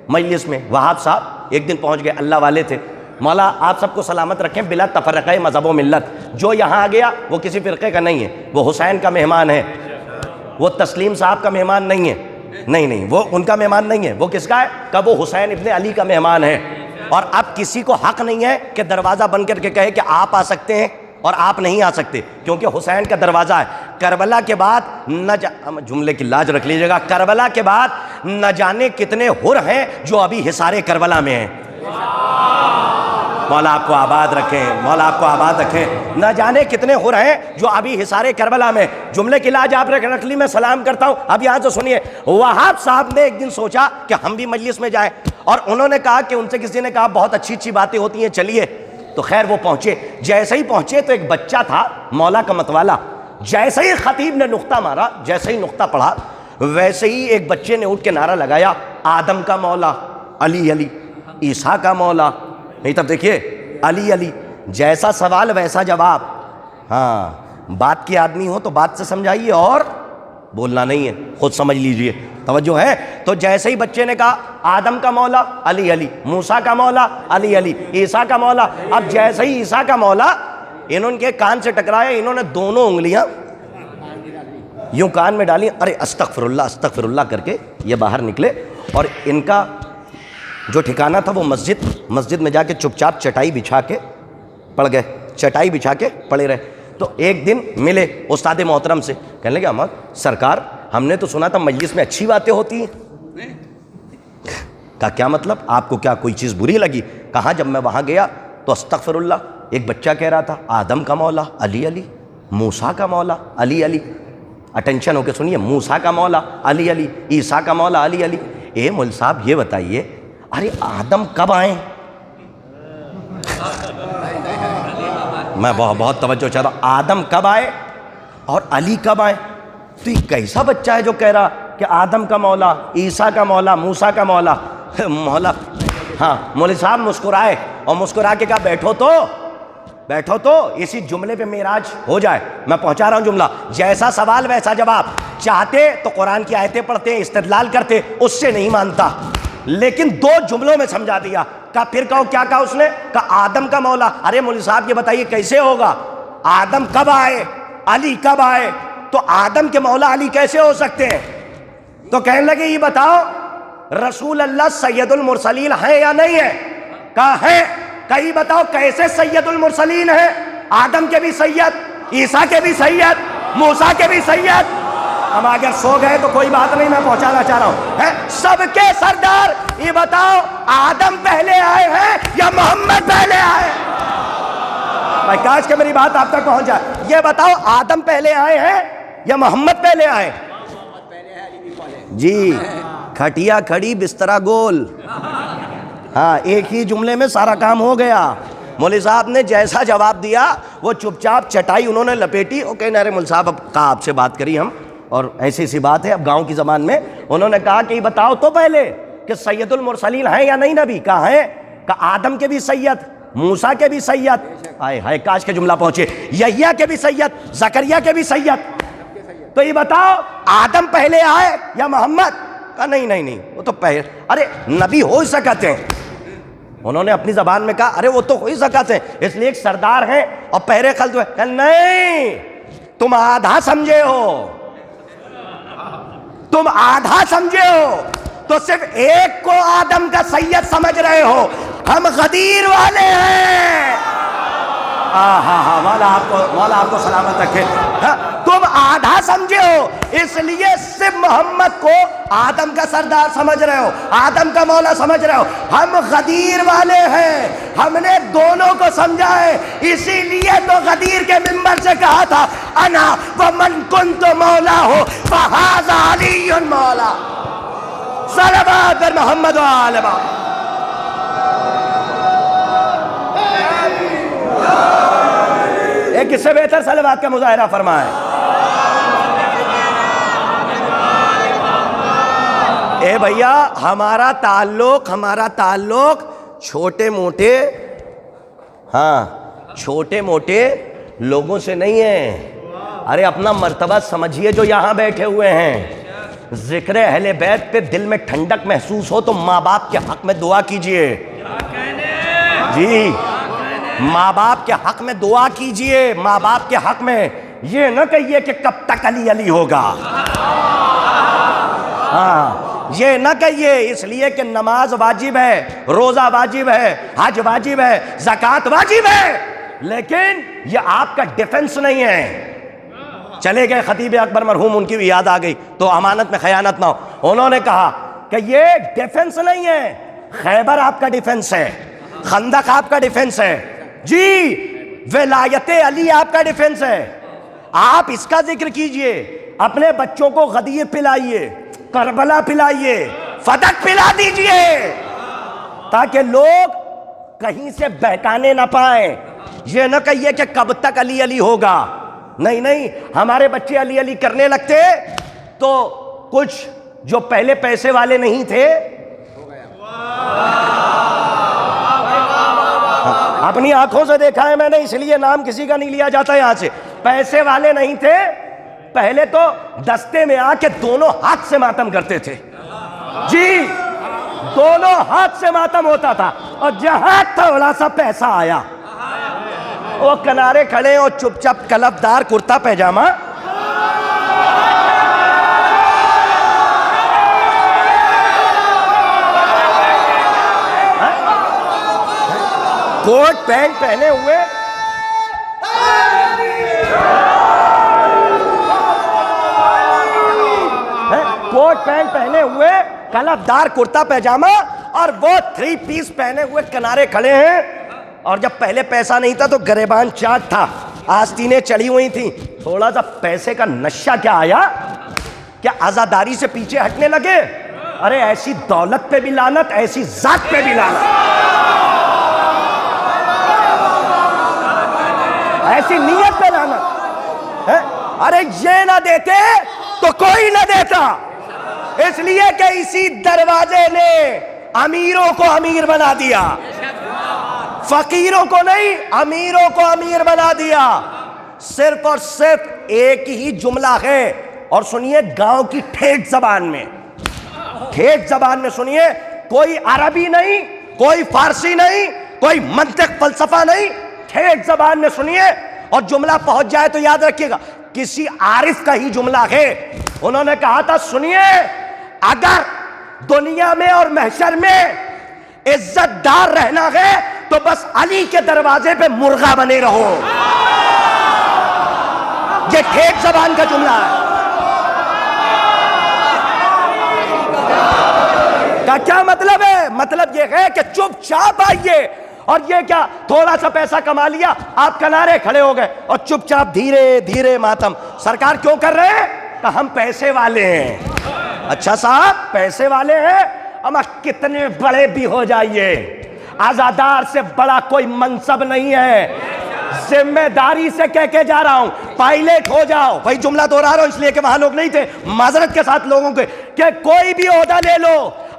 مجلس میں. وہاب صاحب ایک دن پہنچ گئے، اللہ والے تھے. مولا آپ سب کو سلامت رکھیں بلا تفرقہ مذہب و ملت. جو یہاں آ گیا وہ کسی فرقے کا نہیں ہے، وہ حسین کا مہمان ہے، وہ تسلیم صاحب کا مہمان نہیں ہے. نہیں وہ ان کا مہمان نہیں ہے. وہ کس کا ہے، کہ وہ حسین ابن علی کا مہمان ہے. اور اب کسی کو حق نہیں ہے کہ دروازہ بند کر کے کہے کہ آپ آ سکتے ہیں اور آپ نہیں آ سکتے، کیونکہ حسین کا دروازہ ہے. کربلا کے بعد جملے کی لاج رکھ لیجیے گا، کربلا کے بعد نہ جانے کتنے حر ہیں جو ابھی حصار کربلا میں ہیں. مولا آپ کو آباد رکھیں، مولا آپ کو آباد رکھیں. نہ جانے کتنے حر ہیں جو ابھی حصار کربلا میں. جملے کی لاج آپ رکھ لی، میں سلام کرتا ہوں. اب یہاں سے سنیے، وہاب صاحب نے ایک دن سوچا کہ ہم بھی مجلس میں جائیں، اور انہوں نے کہا کہ ان سے کسی نے کہا بہت اچھی اچھی باتیں ہوتی ہیں، چلیے. تو خیر وہ پہنچے. جیسے ہی پہنچے تو ایک بچہ تھا مولا کا متوالا. جیسے ہی خطیب نے نقطہ مارا، جیسے ہی نقطہ پڑھا، ویسے ہی ایک بچے نے اٹھ کے نعرہ لگایا، آدم کا مولا علی علی، عیسیٰ کا مولا. نہیں تب دیکھیے علی علی، جیسا سوال ویسا جواب. ہاں بات کے آدمی ہو تو بات سے سمجھائیے اور بولنا نہیں ہے، خود سمجھ لیجئے. توجہ ہے. تو جیسے ہی بچے نے کہا آدم کا مولا علی علی، موسیٰ کا مولا علی علی، عیسیٰ کا مولا. اب جیسے ہی عیسیٰ کا مولا انہوں کے کان سے ٹکرایا، انہوں نے دونوں انگلیاں یوں کان میں ڈالی. ارے استغفر استغفر اللہ کر کے یہ باہر نکلے. اور ان کا جو ٹھکانہ تھا وہ مسجد میں جا کے چپ چاپ چٹائی بچھا کے پڑ گئے، چٹائی بچھا کے پڑے رہے. تو ایک دن ملے استاد محترم سے، کہنے لگے احمد سرکار ہم نے تو سنا تھا مجلس میں اچھی باتیں ہوتی ہیں. کہا کیا مطلب، آپ کو کیا کوئی چیز بری لگی؟ کہا جب میں وہاں گیا تو استغفر اللہ ایک بچہ کہہ رہا تھا آدم کا مولا علی علی، موسیٰ کا مولا علی علی. اٹینشن ہو کے سنیے، موسیٰ کا مولا علی علی، عیسیٰ کا مولا علی علی. اے مول صاحب یہ بتائیے، ارے آدم کب آئیں؟ میں بہت توجہ چاہتا ہوں، آدم کب آئے اور علی کب آئے؟ تو یہ کیسا بچہ ہے جو کہہ رہا کہ آدم کا مولا، عیسیٰ کا مولا، موسیٰ کا مولا. مولا ہاں مولوی صاحب مسکرائے اور مسکرا کے کہا بیٹھو تو اسی جملے پہ معراج ہو جائے. میں پہنچا رہا ہوں جملہ. جیسا سوال ویسا جواب. چاہتے تو قرآن کی آیتیں پڑھتے، استدلال کرتے، اس سے نہیں مانتا، لیکن دو جملوں میں سمجھا دیا. کہا پھر کہو کیا کہا اس نے؟ کہا آدم کا مولا. ارے مولوی صاحب یہ بتائیے کیسے ہوگا، آدم کب آئے علی کب آئے؟ تو آدم کے مولا علی کیسے ہو سکتے ہیں؟ تو کہنے لگے یہ بتاؤ رسول اللہ سید المرسلین ہیں یا نہیں ہے؟ کہا ہے. کہیں بتاؤ کیسے سید المرسلین ہیں؟ آدم کے بھی سید، عیسیٰ کے بھی سید، موسیٰ کے بھی سید. ہم اگر سو گئے تو کوئی بات نہیں، میں پہنچانا چاہ رہا ہوں سب کے سردار. یہ بتاؤ آدم پہلے آئے ہیں یا محمد پہلے آئے؟ میں کاش کہ میری بات آپ تک پہنچ جائے. یہ بتاؤ آدم پہلے آئے ہیں یا محمد پہلے آئے؟ جی کھٹیا کھڑی بسترا گول. ہاں ایک ہی جملے میں سارا کام ہو گیا. مولوی صاحب نے جیسا جواب دیا وہ چپ چاپ چٹائی انہوں نے لپیٹی. وہ کہنے ارے مولوی صاحب اب کہا آپ سے بات کری ہم، اور ایسی سی بات ہے اب گاؤں کی زبان میں. انہوں نے کہا کہ یہ بتاؤ تو پہلے کہ سید المرسلین ہیں یا نہیں نبی؟ کہا ہیں، کہ آدم کے بھی سید، موسیٰ کے بھی سید، آئے ہائے کاش کے جملہ پہنچے، یحییٰ کے بھی سید، زکریا کے بھی سید۔ تو یہ بتاؤ آدم پہلے آئے یا محمد؟ کہا نہیں نہیں نہیں، وہ تو پہلے، ارے نبی ہو ہی سکتے ہیں۔ انہوں نے اپنی زبان میں کہا ارے وہ تو ہو ہی سکتے ہیں، اس لیے ایک سردار ہیں اور پہرے خلد ہوئے۔ کہا نہیں، تم آدھا سمجھے ہو، تم آدھا سمجھے ہو، تو صرف ایک کو آدم کا سید سمجھ رہے ہو، ہم غدیر والے ہیں۔ ہاں مولا آپ کو سلامت رکھے۔ تم آدھا سمجھے ہو، اس لیے صرف محمد کو آدم کا سردار سمجھ رہے ہو، آدم کا مولا سمجھ رہے ہو، ہم غدیر والے ہیں، ہم نے دونوں کو سمجھا ہے، اسی لیے تو غدیر کے منبر سے کہا تھا انا ومن کنت مولا ہو فہذا علی مولا۔ صلوات بر محمد و آل محمد۔ ایک اس سے بہتر صلوات کا مظاہرہ فرمائے۔ اے بھیا ہمارا تعلق چھوٹے موٹے لوگوں سے نہیں ہے۔ ارے اپنا مرتبہ سمجھیے جو یہاں بیٹھے ہوئے ہیں۔ ذکر اہل بیت پہ دل میں ٹھنڈک محسوس ہو تو ماں باپ کے حق میں دعا کیجئے جی، ماں باپ کے حق میں دعا کیجئے، ماں باپ کے حق میں یہ نہ کہیے کہ کب تک علی ہوگا، یہ نہ کہیے، اس لیے کہ نماز واجب ہے، روزہ واجب ہے، حج واجب ہے، زکوٰۃ واجب ہے، لیکن یہ آپ کا ڈیفنس نہیں ہے۔ چلے گئے خطیب اکبر مرحوم، ان کی بھی یاد آ گئی تو امانت میں خیانت نہ ہو، انہوں نے کہا کہ یہ ڈیفنس نہیں ہے، خیبر آپ کا ڈیفنس ہے، خندق آپ کا ڈیفنس ہے جی، ولایت علی آپ کا ڈیفنس ہے۔ آپ اس کا ذکر کیجئے، اپنے بچوں کو غدیر پلائیے، کربلا پلائیے، فتح پلا دیجئے، تاکہ لوگ کہیں سے بہکانے نہ پائیں۔ یہ نہ کہیے کہ کب تک علی ہوگا، نہیں نہیں، ہمارے بچے علی کرنے لگتے تو کچھ جو پہلے پیسے والے نہیں تھے، اپنی آنکھوں سے دیکھا ہے میں نے، اس لیے نام کسی کا نہیں لیا جاتا یہاں سے، پیسے والے نہیں تھے، پہلے تو دستے میں آ کے دونوں ہاتھ سے ماتم کرتے تھے جی، دونوں ہاتھ سے ماتم ہوتا تھا، اور جہاں تھوڑا سا پیسہ آیا وہ کنارے کھڑے اور چپ چپ کلفدار کرتا پیجامہ، کوٹ پینٹ پہنے ہوئے، کوٹ پینٹ پہنے ہوئے، کلفدار کرتا پیجامہ، اور وہ 3 پیس پہنے ہوئے کنارے کھڑے ہیں۔ اور جب پہلے پیسہ نہیں تھا تو گریبان چاٹ تھا، آستینیں چڑھی ہوئی تھیں، تھوڑا سا پیسے کا نشہ کیا آیا، کیا عزاداری سے پیچھے ہٹنے لگے؟ ارے ایسی دولت پہ بھی لعنت، ایسی ذات پہ بھی لعنت، ایسی نیت پہ لعنت۔ ارے یہ نہ دیتے تو کوئی نہ دیتا، اس لیے کہ اسی دروازے نے امیروں کو امیر بنا دیا، فقیروں کو نہیں، امیروں کو امیر بنا دیا۔ صرف اور صرف ایک ہی جملہ ہے، اور سنیے گاؤں کی ٹھیٹ زبان میں، ٹھیٹ زبان میں سنیے، کوئی عربی نہیں، کوئی فارسی نہیں، کوئی منطق فلسفہ نہیں، ٹھیٹ زبان میں سنیے، اور جملہ پہنچ جائے تو یاد رکھیے گا، کسی عارف کا ہی جملہ ہے۔ انہوں نے کہا تھا سنیے، اگر دنیا میں اور محشر میں عزت دار رہنا ہے تو بس علی کے دروازے پہ مرغا بنے رہو۔ یہ ٹھیک زبان کا جملہ ہے۔ کا کیا مطلب ہے؟ مطلب یہ ہے کہ چپ چاپ آئیے، اور یہ کیا تھوڑا سا پیسہ کما لیا، آپ کنارے کھڑے ہو گئے اور چپ چاپ دھیرے دھیرے ماتم۔ سرکار کیوں کر رہے ہیں؟ کہ ہم پیسے والے ہیں۔ اچھا صاحب پیسے والے ہیں، اما کتنے بڑے بھی ہو جائیے، عزادار سے بڑا کوئی منصب نہیں ہے۔ ذمہ داری سے کہہ کے جا رہا ہوں، پائلٹ ہو جاؤ، وہی جملہ دوہرا رہا ہوں اس لیے کہ وہاں لوگ نہیں تھے، معذرت کے ساتھ لوگوں کے، کہ کوئی بھی عہدہ لے لو،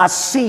80।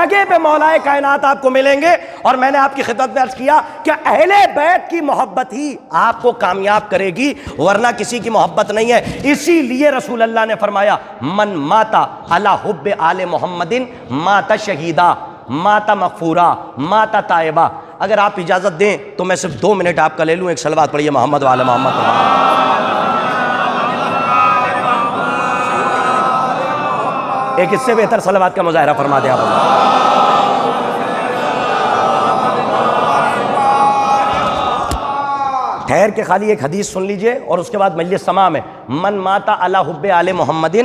جگہ پہ مولائے کائنات آپ کو ملیں گے. اور میں نے آپ کی خدمت میں عرض کیا کہ اہل بیت کی محبت ہی آپ کو کامیاب کرے گی, ورنہ کسی کی محبت نہیں ہے. اسی لیے رسول اللہ نے فرمایا من ماتا علی حب آل محمد ماتا شہیدہ ماتا مغفورہ ماتا تائبہ. اگر آپ اجازت دیں تو میں صرف 2 منٹ آپ کا لے لوں. ایک صلوات پڑھیے محمد وعلی محمد. ایک اس سے بہتر صلوات کا مظاہرہ فرما دیں آپ. ٹھہر کے خالی ایک حدیث سن لیجئے اور اس کے بعد مجلس سماع میں من ماتا علی حب آل محمد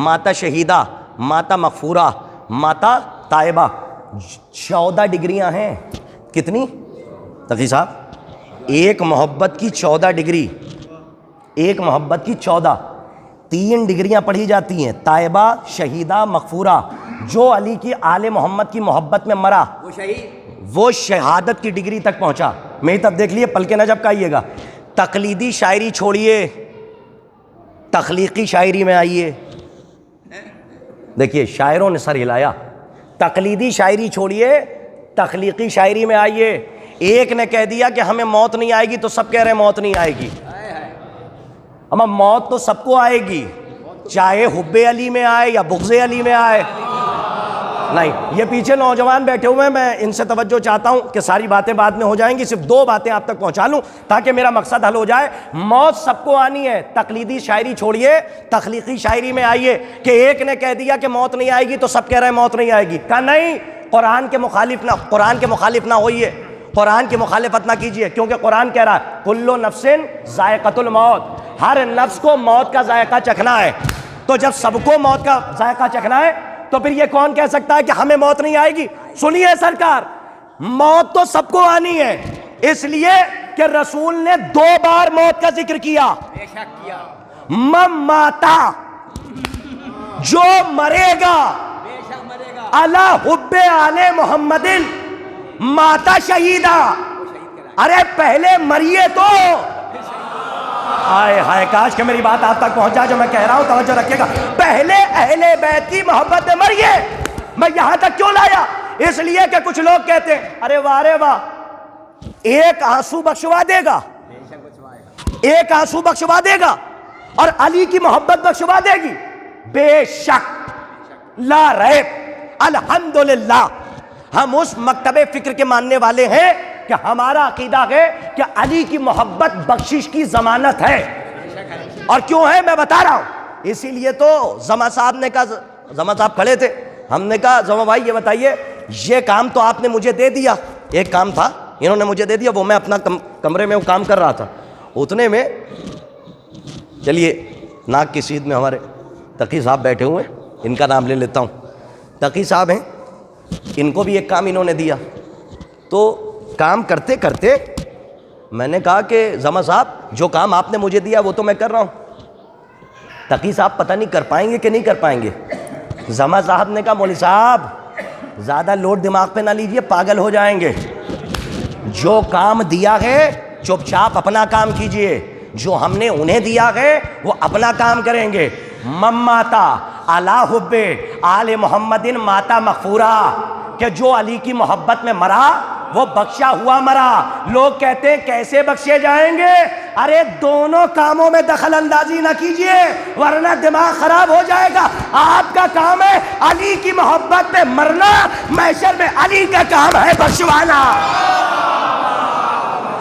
ماتا شہیدہ ماتا مغفورہ ماتا تائبہ. 14 ڈگریاں ہیں. کتنی تقی صاحب؟ ایک محبت کی 14 ڈگری, ایک محبت کی 14. 3 ڈگریاں پڑھی جاتی ہیں, تائبہ شہیدہ مغفورہ. جو علی کی آل محمد کی محبت میں مرا وہ شہادت کی ڈگری تک پہنچا. میری طرف دیکھ لیے, پلک نجب کا آئیے گا. تقلیدی شاعری چھوڑیے, تخلیقی شاعری میں آئیے. دیکھیے شاعروں نے سر ہلایا. تقلیدی شاعری چھوڑیے, تخلیقی شاعری میں آئیے. ایک نے کہہ دیا کہ ہمیں موت نہیں آئے گی تو سب کہہ رہے ہیں موت نہیں آئے گی. اما موت تو سب کو آئے گی, چاہے حب علی میں آئے یا بغض علی میں آئے. نہیں, یہ پیچھے نوجوان بیٹھے ہوئے ہیں, میں ان سے توجہ چاہتا ہوں کہ ساری باتیں بعد میں ہو جائیں گی, صرف 2 باتیں آپ تک پہنچا لوں تاکہ میرا مقصد حل ہو جائے. موت سب کو آنی ہے. تقلیدی شاعری چھوڑیے, تخلیقی شاعری میں آئیے. کہ ایک نے کہہ دیا کہ موت نہیں آئے گی تو سب کہہ رہے ہیں موت نہیں آئے گی. کہا نہیں, قرآن کے مخالف نہ ہوئیے, قرآن کی مخالفت نہ کیجئے, کیونکہ قرآن کہہ رہا ہے کل نفس ذائقۃ الموت, ہر نفس کو موت کا ذائقہ چکھنا ہے. تو جب سب کو موت کا ذائقہ چکھنا ہے تو پھر یہ کون کہہ سکتا ہے کہ ہمیں موت نہیں آئے گی؟ سنیے سرکار, موت تو سب کو آنی ہے, اس لیے کہ رسول نے 2 بار موت کا ذکر کیا. من ماتا, جو مرے گا علی حب آل محمد ماتا شہیدہ. ارے پہلے مریے تو. ہائے ہائے, کاش کہ میری بات آپ تک پہنچا جو میں کہہ رہا ہوں, توجہ رکھیے گا. پہلے اہل بیت کی محبت میں مریے. میں یہاں تک کیوں لایا؟ اس لیے کہ کچھ لوگ کہتے ہیں ارے واہ رے واہ, ایک آنسو بخشوا دے گا, ایک آنسو بخشوا دے گا اور علی کی محبت بخشوا دے گی. بے شک لا ریب, الحمدللہ ہم اس مکتب فکر کے ماننے والے ہیں کہ ہمارا عقیدہ ہے کہ علی کی محبت بخشش کی ضمانت ہے. اور کیوں ہے میں بتا رہا ہوں. اسی لیے تو زما صاحب نے کہا, زما صاحب کھڑے تھے, ہم نے کہا زما بھائی یہ بتائیے, یہ کام تو آپ نے مجھے دے دیا, ایک کام تھا انہوں نے مجھے دے دیا, وہ میں اپنا کمرے میں وہ کام کر رہا تھا. اتنے میں چلیے ناک کی سیدھ میں ہمارے تقی صاحب بیٹھے ہوئے ہیں, ان کا نام لے لیتا ہوں. تقی صاحب ہیں, ان کو بھی ایک کام انہوں نے دیا. تو کام کرتے کرتے میں نے کہا کہ زما صاحب جو کام آپ نے مجھے دیا وہ تو میں کر رہا ہوں, تقی صاحب پتہ نہیں کر پائیں گے کہ نہیں کر پائیں گے. زما صاحب نے کہا مولوی صاحب زیادہ لوڈ دماغ پہ نہ لیجئے, پاگل ہو جائیں گے. جو کام دیا ہے چپ چاپ اپنا کام کیجئے, جو ہم نے انہیں دیا ہے وہ اپنا کام کریں گے. ماتا علی حب آل محمد ماتا مغفورہ, کہ جو علی کی محبت میں مرا وہ بخشا ہوا مرا. لوگ کہتے ہیں کیسے بخشے جائیں گے؟ ارے دونوں کاموں میں دخل اندازی نہ کیجئے ورنہ دماغ خراب ہو جائے گا. آپ کا کام ہے علی کی محبت میں مرنا, محشر میں علی کا کام ہے بخشوانا.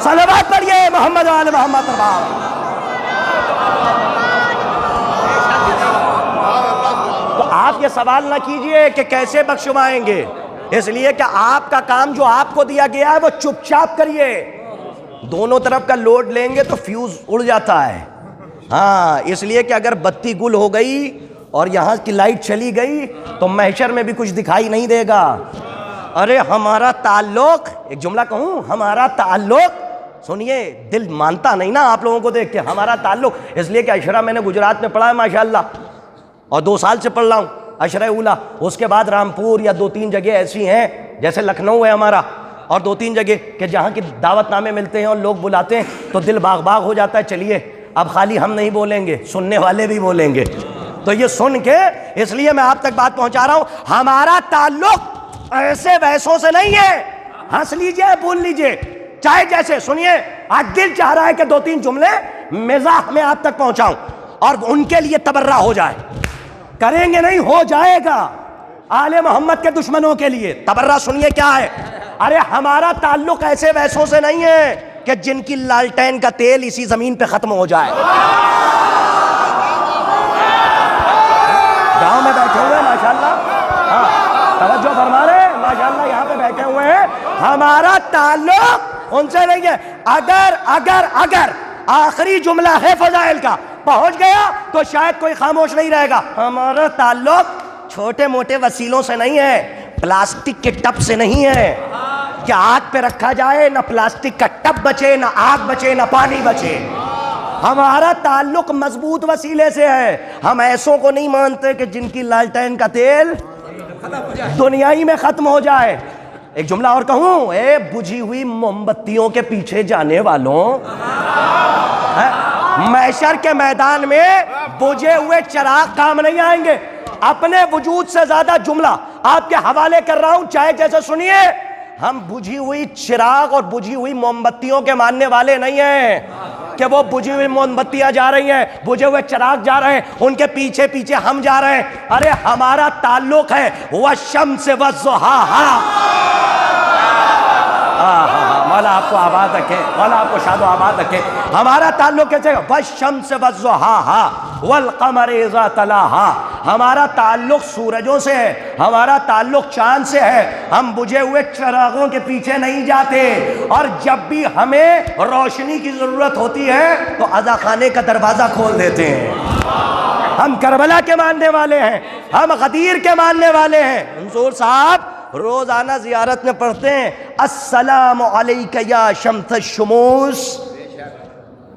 صلوات پڑھیے محمد وعلی محمد. تو آپ یہ سوال نہ کیجئے کہ کیسے بخشوائیں گے, اس لیے کہ آپ کا کام جو آپ کو دیا گیا ہے وہ چپ چاپ کریے. دونوں طرف کا لوڈ لیں گے تو فیوز اڑ جاتا ہے. ہاں, اس لیے کہ اگر بتی گل ہو گئی اور یہاں کی لائٹ چلی گئی تو محشر میں بھی کچھ دکھائی نہیں دے گا. ارے ہمارا تعلق, ایک جملہ کہوں, ہمارا تعلق, سنیے دل مانتا نہیں نا آپ لوگوں کو دیکھ کے, ہمارا تعلق, اس لیے کہ عشرہ میں نے گجرات میں پڑھا ہے ماشاءاللہ, اور 2 سال سے پڑھ رہا ہوں عشرہ اولا. اس کے بعد رامپور یا 2-3 جگہ ایسی ہیں جیسے لکھنؤ ہے ہمارا, اور 2-3 جگہ کہ جہاں کی دعوت نامے ملتے ہیں اور لوگ بلاتے ہیں تو دل باغ باغ ہو جاتا ہے. چلیے اب خالی ہم نہیں بولیں گے, سننے والے بھی بولیں گے. تو یہ سن کے اس لیے میں آپ تک بات پہنچا رہا ہوں, ہمارا تعلق ایسے ویسوں سے نہیں ہے. ہنس لیجئے بول لیجئے چاہے جیسے. سنیے آج دل چاہ رہا ہے کہ 2-3 جملے مزاح میں آپ تک پہنچاؤں اور ان کے لیے تبرہ ہو جائے. کریں گے نہیں, ہو جائے گا. آل محمد کے دشمنوں کے لیے تبرہ سنیے کیا ہے. ارے ہمارا تعلق ایسے ویسوں سے نہیں ہے کہ جن کی لالٹین کا تیل اسی زمین پہ ختم ہو جائے. گاؤں میں بیٹھے ہوئے ماشاءاللہ, توجہ فرما رہے ہیں ماشاءاللہ, یہاں پہ بیٹھے ہوئے ہیں. ہمارا تعلق ان سے نہیں ہے. اگر آخری جملہ ہے فضائل کا پہنچ گیا تو شاید کوئی خاموش نہیں رہے گا. ہمارا تعلق چھوٹے موٹے وسیلوں سے نہیں ہے, پلاسٹک کے ٹب سے نہیں ہے کہ آگ پہ رکھا جائے, نہ پلاسٹک کا ٹب بچے, نہ آگ بچے, نہ پانی بچے. ہمارا تعلق مضبوط وسیلے سے ہے. ہم ایسوں کو نہیں مانتے کہ جن کی لالٹین کا تیل دنیا ہی میں ختم ہو جائے. ایک جملہ اور کہوں, اے بجھی ہوئی موم بتیوں کے پیچھے جانے والوں, محشر کے میدان میں بجھے ہوئے چراغ کام نہیں آئیں گے. اپنے وجود سے زیادہ جملہ آپ کے حوالے کر رہا ہوں, چاہے جیسے سنیے. ہم بجھی ہوئی چراغ اور بجھی ہوئی موم بتیوں کے ماننے والے نہیں ہیں کہ وہ بجھی ہوئی موم بتیاں جا رہی ہیں, بجھے ہوئے چراغ جا رہے ہیں, ان کے پیچھے پیچھے ہم جا رہے ہیں. ارے ہمارا تعلق ہے والشمس والضحاہا. مولا آپ کو آباد رکھے, مولا آپ کو شاد و آباد رکھے. ہمارا تعلق کیسے ہے؟ والشمس والضحاہا والقمر اذا تلاہا. ہمارا تعلق سورجوں سے ہے, ہمارا تعلق چاند سے ہے. ہم بجھے ہوئے چراغوں کے پیچھے نہیں جاتے, اور جب بھی ہمیں روشنی کی ضرورت ہوتی ہے تو عزا خانے کا دروازہ کھول دیتے ہیں. ہم کربلا کے ماننے والے ہیں, ہم غدیر کے ماننے والے ہیں. منصور صاحب روزانہ زیارت میں پڑھتے ہیں السلام علیک یا شمس الشموس,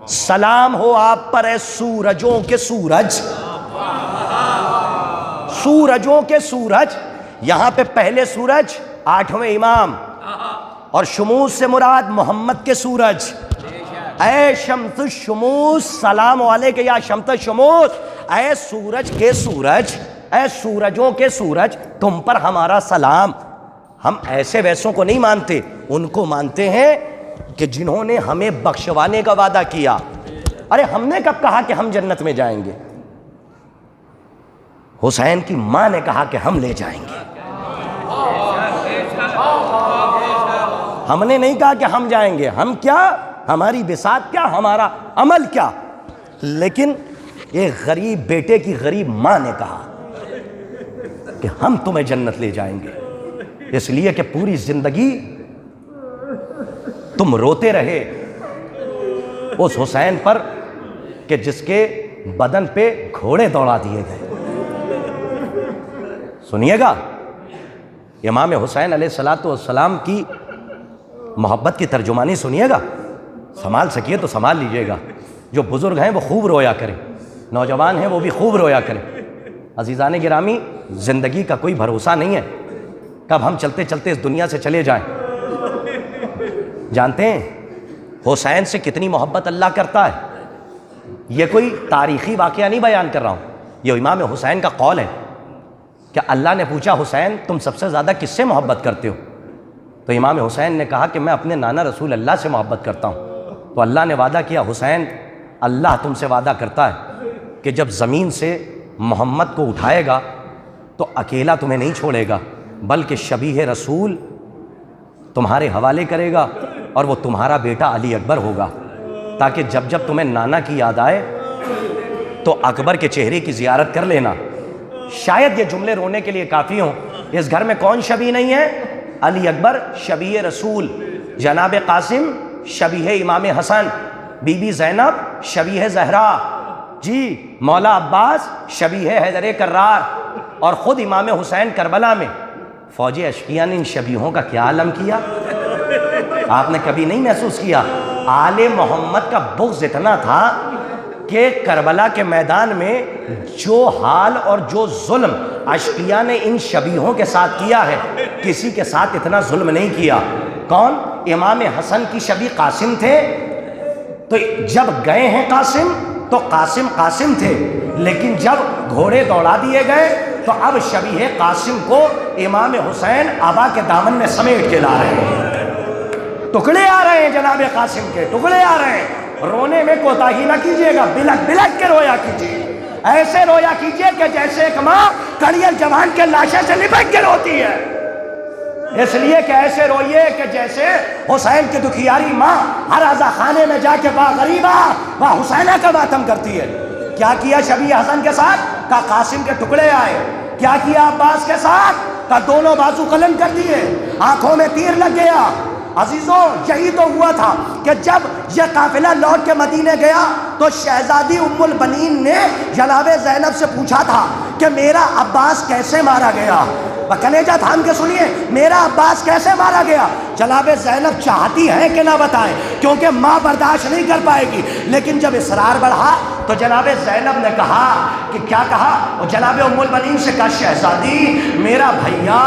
سلام ہو آپ پر اے سورجوں کے سورج. سورجوں کے سورج, یہاں پہ پہلے سورج 8ویں امام, اور شموس سے مراد محمد کے سورج. اے شمس الشموس سلام علیک یا شمس الشموس, اے سورج کے سورج, اے سورجوں کے سورج تم پر ہمارا سلام. ہم ایسے ویسوں کو نہیں مانتے, ان کو مانتے ہیں کہ جنہوں نے ہمیں بخشوانے کا وعدہ کیا. ارے ہم نے کب کہا کہ ہم جنت میں جائیں گے؟ حسین کی ماں نے کہا کہ ہم لے جائیں گے. ہم نے نہیں کہا کہ ہم جائیں گے. ہم کیا, ہماری بساط کیا, ہمارا عمل کیا, لیکن ایک غریب بیٹے کی غریب ماں نے کہا کہ ہم تمہیں جنت لے جائیں گے. اس لیے کہ پوری زندگی تم روتے رہے اس حسین پر کہ جس کے بدن پہ گھوڑے دوڑا دیے گئے. سنیے گا, امام حسین علیہ السلام کی محبت کی ترجمانی سنیے گا, سنبھال سکیے تو سنبھال لیجئے گا. جو بزرگ ہیں وہ خوب رویا کریں, نوجوان ہیں وہ بھی خوب رویا کریں. عزیزان گرامی, زندگی کا کوئی بھروسہ نہیں ہے کب ہم چلتے چلتے اس دنیا سے چلے جائیں. جانتے ہیں حسین سے کتنی محبت اللہ کرتا ہے؟ یہ کوئی تاریخی واقعہ نہیں بیان کر رہا ہوں, یہ امام حسین کا قول ہے کہ اللہ نے پوچھا حسین تم سب سے زیادہ کس سے محبت کرتے ہو؟ تو امام حسین نے کہا کہ میں اپنے نانا رسول اللہ سے محبت کرتا ہوں. تو اللہ نے وعدہ کیا, حسین اللہ تم سے وعدہ کرتا ہے کہ جب زمین سے محمد کو اٹھائے گا تو اکیلا تمہیں نہیں چھوڑے گا, بلکہ شبیہ رسول تمہارے حوالے کرے گا, اور وہ تمہارا بیٹا علی اکبر ہوگا, تاکہ جب جب تمہیں نانا کی یاد آئے تو اکبر کے چہرے کی زیارت کر لینا. شاید یہ جملے رونے کے لیے کافی ہوں. اس گھر میں کون شبیہ نہیں ہے؟ علی اکبر شبیہ رسول, جناب قاسم شبیہ امام حسن, بی بی زینب شبیہ زہرا, جی مولا عباس شبیہ حیدر کرار, اور خود امام حسین کربلا میں. فوج اشقیاء نے ان شبیہوں کا کیا عالم کیا, آپ نے کبھی نہیں محسوس کیا؟ آل محمد کا بغض اتنا تھا کہ کربلا کے میدان میں جو حال اور جو ظلم اشقیاء نے ان شبیہوں کے ساتھ کیا ہے, کسی کے ساتھ اتنا ظلم نہیں کیا. کون؟ امام حسن کی شبیہ قاسم تھے. تو جب گئے ہیں قاسم تو قاسم قاسم تھے, لیکن جب گھوڑے دوڑا دیے گئے تو اب شبیہ قاسم کو امام حسین آبا کے دامن میں سمیٹ کے لا رہے ہیں، ٹکڑے آ رہے ہیں جناب قاسم کے، ٹکڑے آ رہے ہیں۔ رونے میں کوتاہی نہ کیجیے گا، بلک بلک کے رویا کیجیے، ایسے رویا کیجیے کہ جیسے ایک ماں کڑیل جوان کے لاشے سے لپٹ کے روتی ہے، اس لیے کہ ایسے روئیے کہ جیسے حسین کی دکھیاری ماں ہر عزا خانے میں جا کے با غریبہ با حسینہ کا ماتم کرتی ہے۔ کیا کیا شبیہ حسن کے ساتھ؟ کہ قاسم کے ٹکڑے آئے۔ کیا کیا عباس کے ساتھ؟ کہ دونوں بازو قلم کر دیے، آنکھوں میں تیر لگ گیا۔ عزیزوں یہی تو ہوا تھا کہ جب یہ قافلہ لوٹ کے مدینے گیا تو شہزادی ام البنین نے جناب زینب سے پوچھا تھا کہ میرا عباس کیسے مارا گیا؟ کلیجہ تھام کے سنیے، میرا عباس کیسے مارا گیا؟ جناب زینب چاہتی ہیں کہ نہ بتائیں کیونکہ ماں برداشت نہیں کر پائے گی، لیکن جب اصرار بڑھا تو جناب زینب نے کہا کہ کیا کہا؟ اور جناب ام البنین سے کہا شہزادی میرا بھیا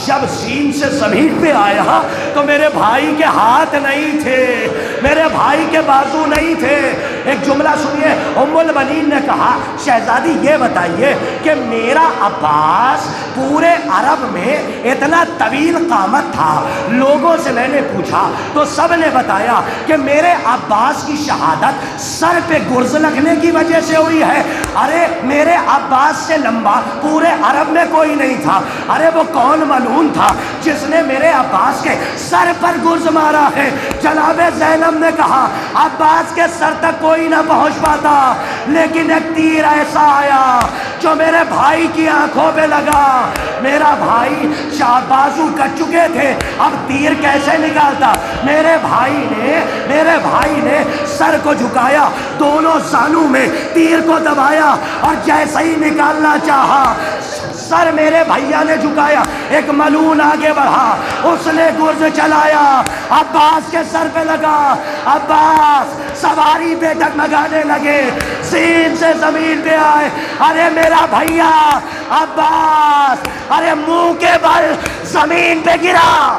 جب سین سے زمین پہ آیا تو میرے بھائی کے ہاتھ نہیں تھے، میرے بھائی کے بازو نہیں تھے۔ ایک جملہ سنیے، ام البنین نے کہا شہزادی یہ بتائیے کہ میرا عباس پورے عرب میں اتنا طویل قامت تھا، لوگوں سے میں نے پوچھا تو سب نے بتایا کہ میرے عباس کی شہادت سر پہ گرز لگنے کی وجہ سے ہوئی ہے۔ ارے میرے عباس سے لمبا پورے عرب میں کوئی نہیں تھا، ارے وہ کون ملعون تھا جس نے میرے عباس کے سر پر گرز مارا ہے؟ جناب زینب نے کہا عباس کے سر تک کوئی نہ پہنچ پاتا، لیکن ایک تیر ایسا آیا جو میرے بھائی کی آنکھوں پہ لگا، میرا بھائی بازو کٹ چکے تھے، اب تیر کیسے نکالتا؟ میرے بھائی نے سر کو جھکایا، دونوں زانوں میں تیر کو دبایا اور جیسے ہی نکالنا چاہا سر میرے بھیا نے جھکایا، ایک ملعون آگے بڑھا، اس نے گرز چلایا، عباس کے سر پہ لگا، عباس سواری پہ ڈگمگانے لگے، سین سے زمین پہ آئے، ارے میرا بھیا عباس، ارے منہ کے بل زمین پہ گرا۔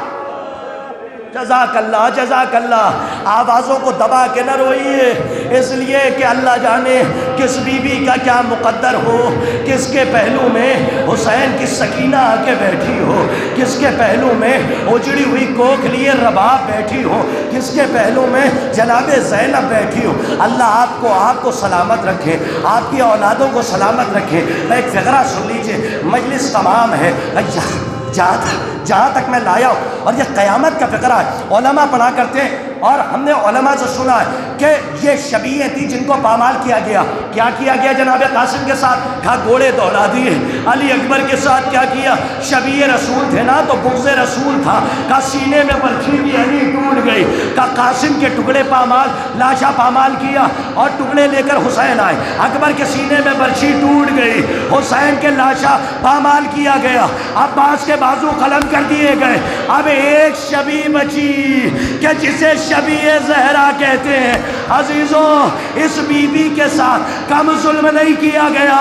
جزاک اللہ جزاک اللہ، آوازوں کو دبا کے نہ روئیے، اس لیے کہ اللہ جانے کس بیوی کا کیا مقدر ہو، کس کے پہلو میں حسین کی سکینہ آ کے بیٹھی ہو، کس کے پہلو میں اجڑی ہوئی کوکھ لیے رباب بیٹھی ہو، کس کے پہلو میں جناب زینب بیٹھی ہو۔ اللہ آپ کو سلامت رکھے، آپ کی اولادوں کو سلامت رکھے۔ میں ایک فقرہ سن لیجئے، مجلس تمام ہے، جہاں تک میں لایا ہوں، اور یہ قیامت کا فقرہ ہے، علماء پڑھا کرتے ہیں اور ہم نے علماء سے سنا ہے کہ یہ شبیہیں تھی جن کو پامال کیا گیا۔ کیا کیا گیا جناب قاسم کے ساتھ؟ کہا گھوڑے دوڑا دیے۔ علی اکبر کے ساتھ کیا کیا؟ شبیہ رسول تھے نا تو بغض رسول تھا، کہا سینے میں برچھی کی علی ٹوٹ گئی، کہا قاسم کے ٹکڑے پامال، لاشا پامال کیا اور ٹکڑے لے کر حسین آئے، اکبر کے سینے میں برچھی ٹوٹ گئی، حسین کے لاشا پامال کیا گیا، عباس کے بازو قلم کر دیے گئے۔ اب ایک شبیہ بچی کہ جسے شبیہ زہرا کہتے ہیں۔ عزیزوں اس بی بی کے ساتھ کم ظلم نہیں کیا گیا،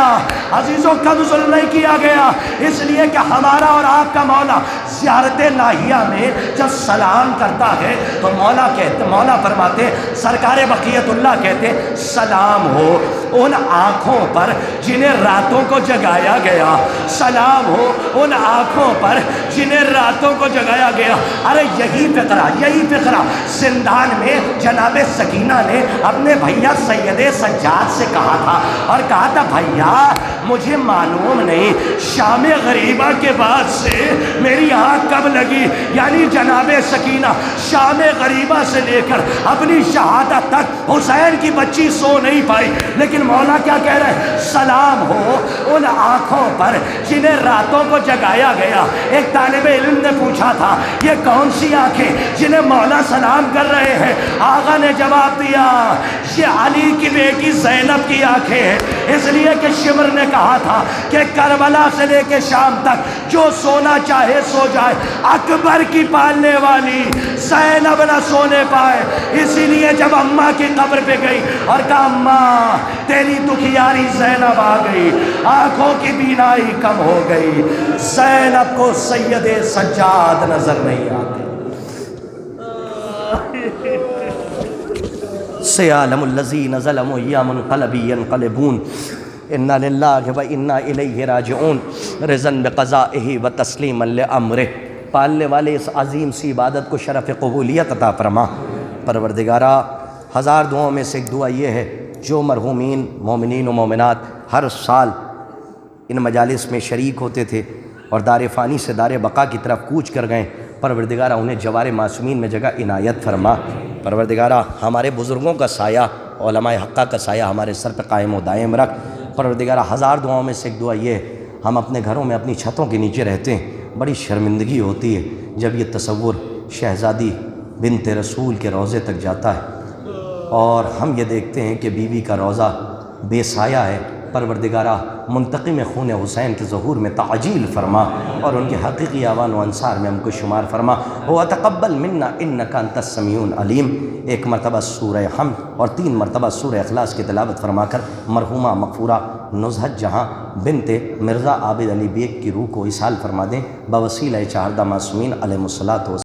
عزیزوں کم ظلم نہیں کیا گیا، اس لیے کہ ہمارا اور آپ کا مولا زیارت ناہیہ میں جب سلام کرتا ہے تو مولا فرماتے، سرکار بقیت اللہ کہتے سلام ہو ان آنکھوں پر جنہیں راتوں کو جگایا گیا، سلام ہو ان آنکھوں پر جنہیں راتوں کو جگایا گیا۔ ارے یہی فقرہ زندان میں جناب سکینہ نے اپنے بھیا سید سجاد سے کہا تھا، اور کہا تھا بھیا مجھے معلوم نہیں شام غریبہ کے بعد سے میری آنکھ کب لگی، یعنی جناب سکینہ شام غریبہ سے لے کر اپنی شہادت تک حسین کی بچی سو نہیں پائی، لیکن مولا کیا کہہ رہے ہیں؟ سلام ہو ان آنکھوں پر جنہیں راتوں کو جگایا گیا۔ ایک طالب علم نے پوچھا تھا یہ کون سی آنکھیں جنہیں مولا سلام کر رہے ہیں؟ آقا نے جواب دیا یہ علی کی بیٹی زینب کی آنکھیں ہیں، اس لیے کہ شمر نے کہا تھا کہ کربلا سے لے کے شام تک جو سونا چاہے سو جائے، اکبر کی پالنے والی زینب نہ سونے پائے، اسی لیے جب اماں کی قبر پہ گئی اور کہا اماں تیری دکھیاری زینب آ گئی، آنکھوں کی بینائی کم ہو گئی، زینب کو سید سجاد نظر نہیں آتے۔ سیعلم الذین ظلموا ایا منقلب ینقلبون۔ انا للہ و انا الیہ راجعون رضا بقضائہ و تسلیما لامرہ۔ پالنے والے اس عظیم سی عبادت کو شرف قبولیت عطا فرما۔ پروردگارا، 1000 دعاؤں میں سے ایک دعا یہ ہے، جو مرحومین مومنین و مومنات ہر سال ان مجالس میں شریک ہوتے تھے اور دار فانی سے دار بقا کی طرف کوچ کر گئے، پروردگارہ انہیں جوار معصومین میں جگہ عنایت فرما۔ پروردگارہ، ہمارے بزرگوں کا سایہ، علماء حقہ کا سایہ ہمارے سر پہ قائم و دائم رکھ۔ پروردگارہ، 1000 دعاؤں میں سے ایک دعا یہ ہے، ہم اپنے گھروں میں اپنی چھتوں کے نیچے رہتے ہیں، بڑی شرمندگی ہوتی ہے جب یہ تصور شہزادی بنت رسول کے روضے تک جاتا ہے اور ہم یہ دیکھتے ہیں کہ بیوی کا روضہ بے سایہ ہے۔ پروردگارہ، منتقم خون حسین کے ظہور میں تعجیل فرما اور ان کے حقیقی آوان و انصار میں ہم کو شمار فرما۔ وَتَقَبَّلْ مِنَّا إِنَّكَ أَنْتَ السَّمِيعُ الْعَلِيمُ۔ ایک مرتبہ سورہ حمد اور 3 مرتبہ سورہ اخلاص کی تلاوت فرما کر مرحومہ مغفورہ نزہت جہاں بنت مرزا عابد علی بیگ کی روح کو اصال فرما دیں بوسیلہ 14 معصومین علیہم الصلاۃ والسلام۔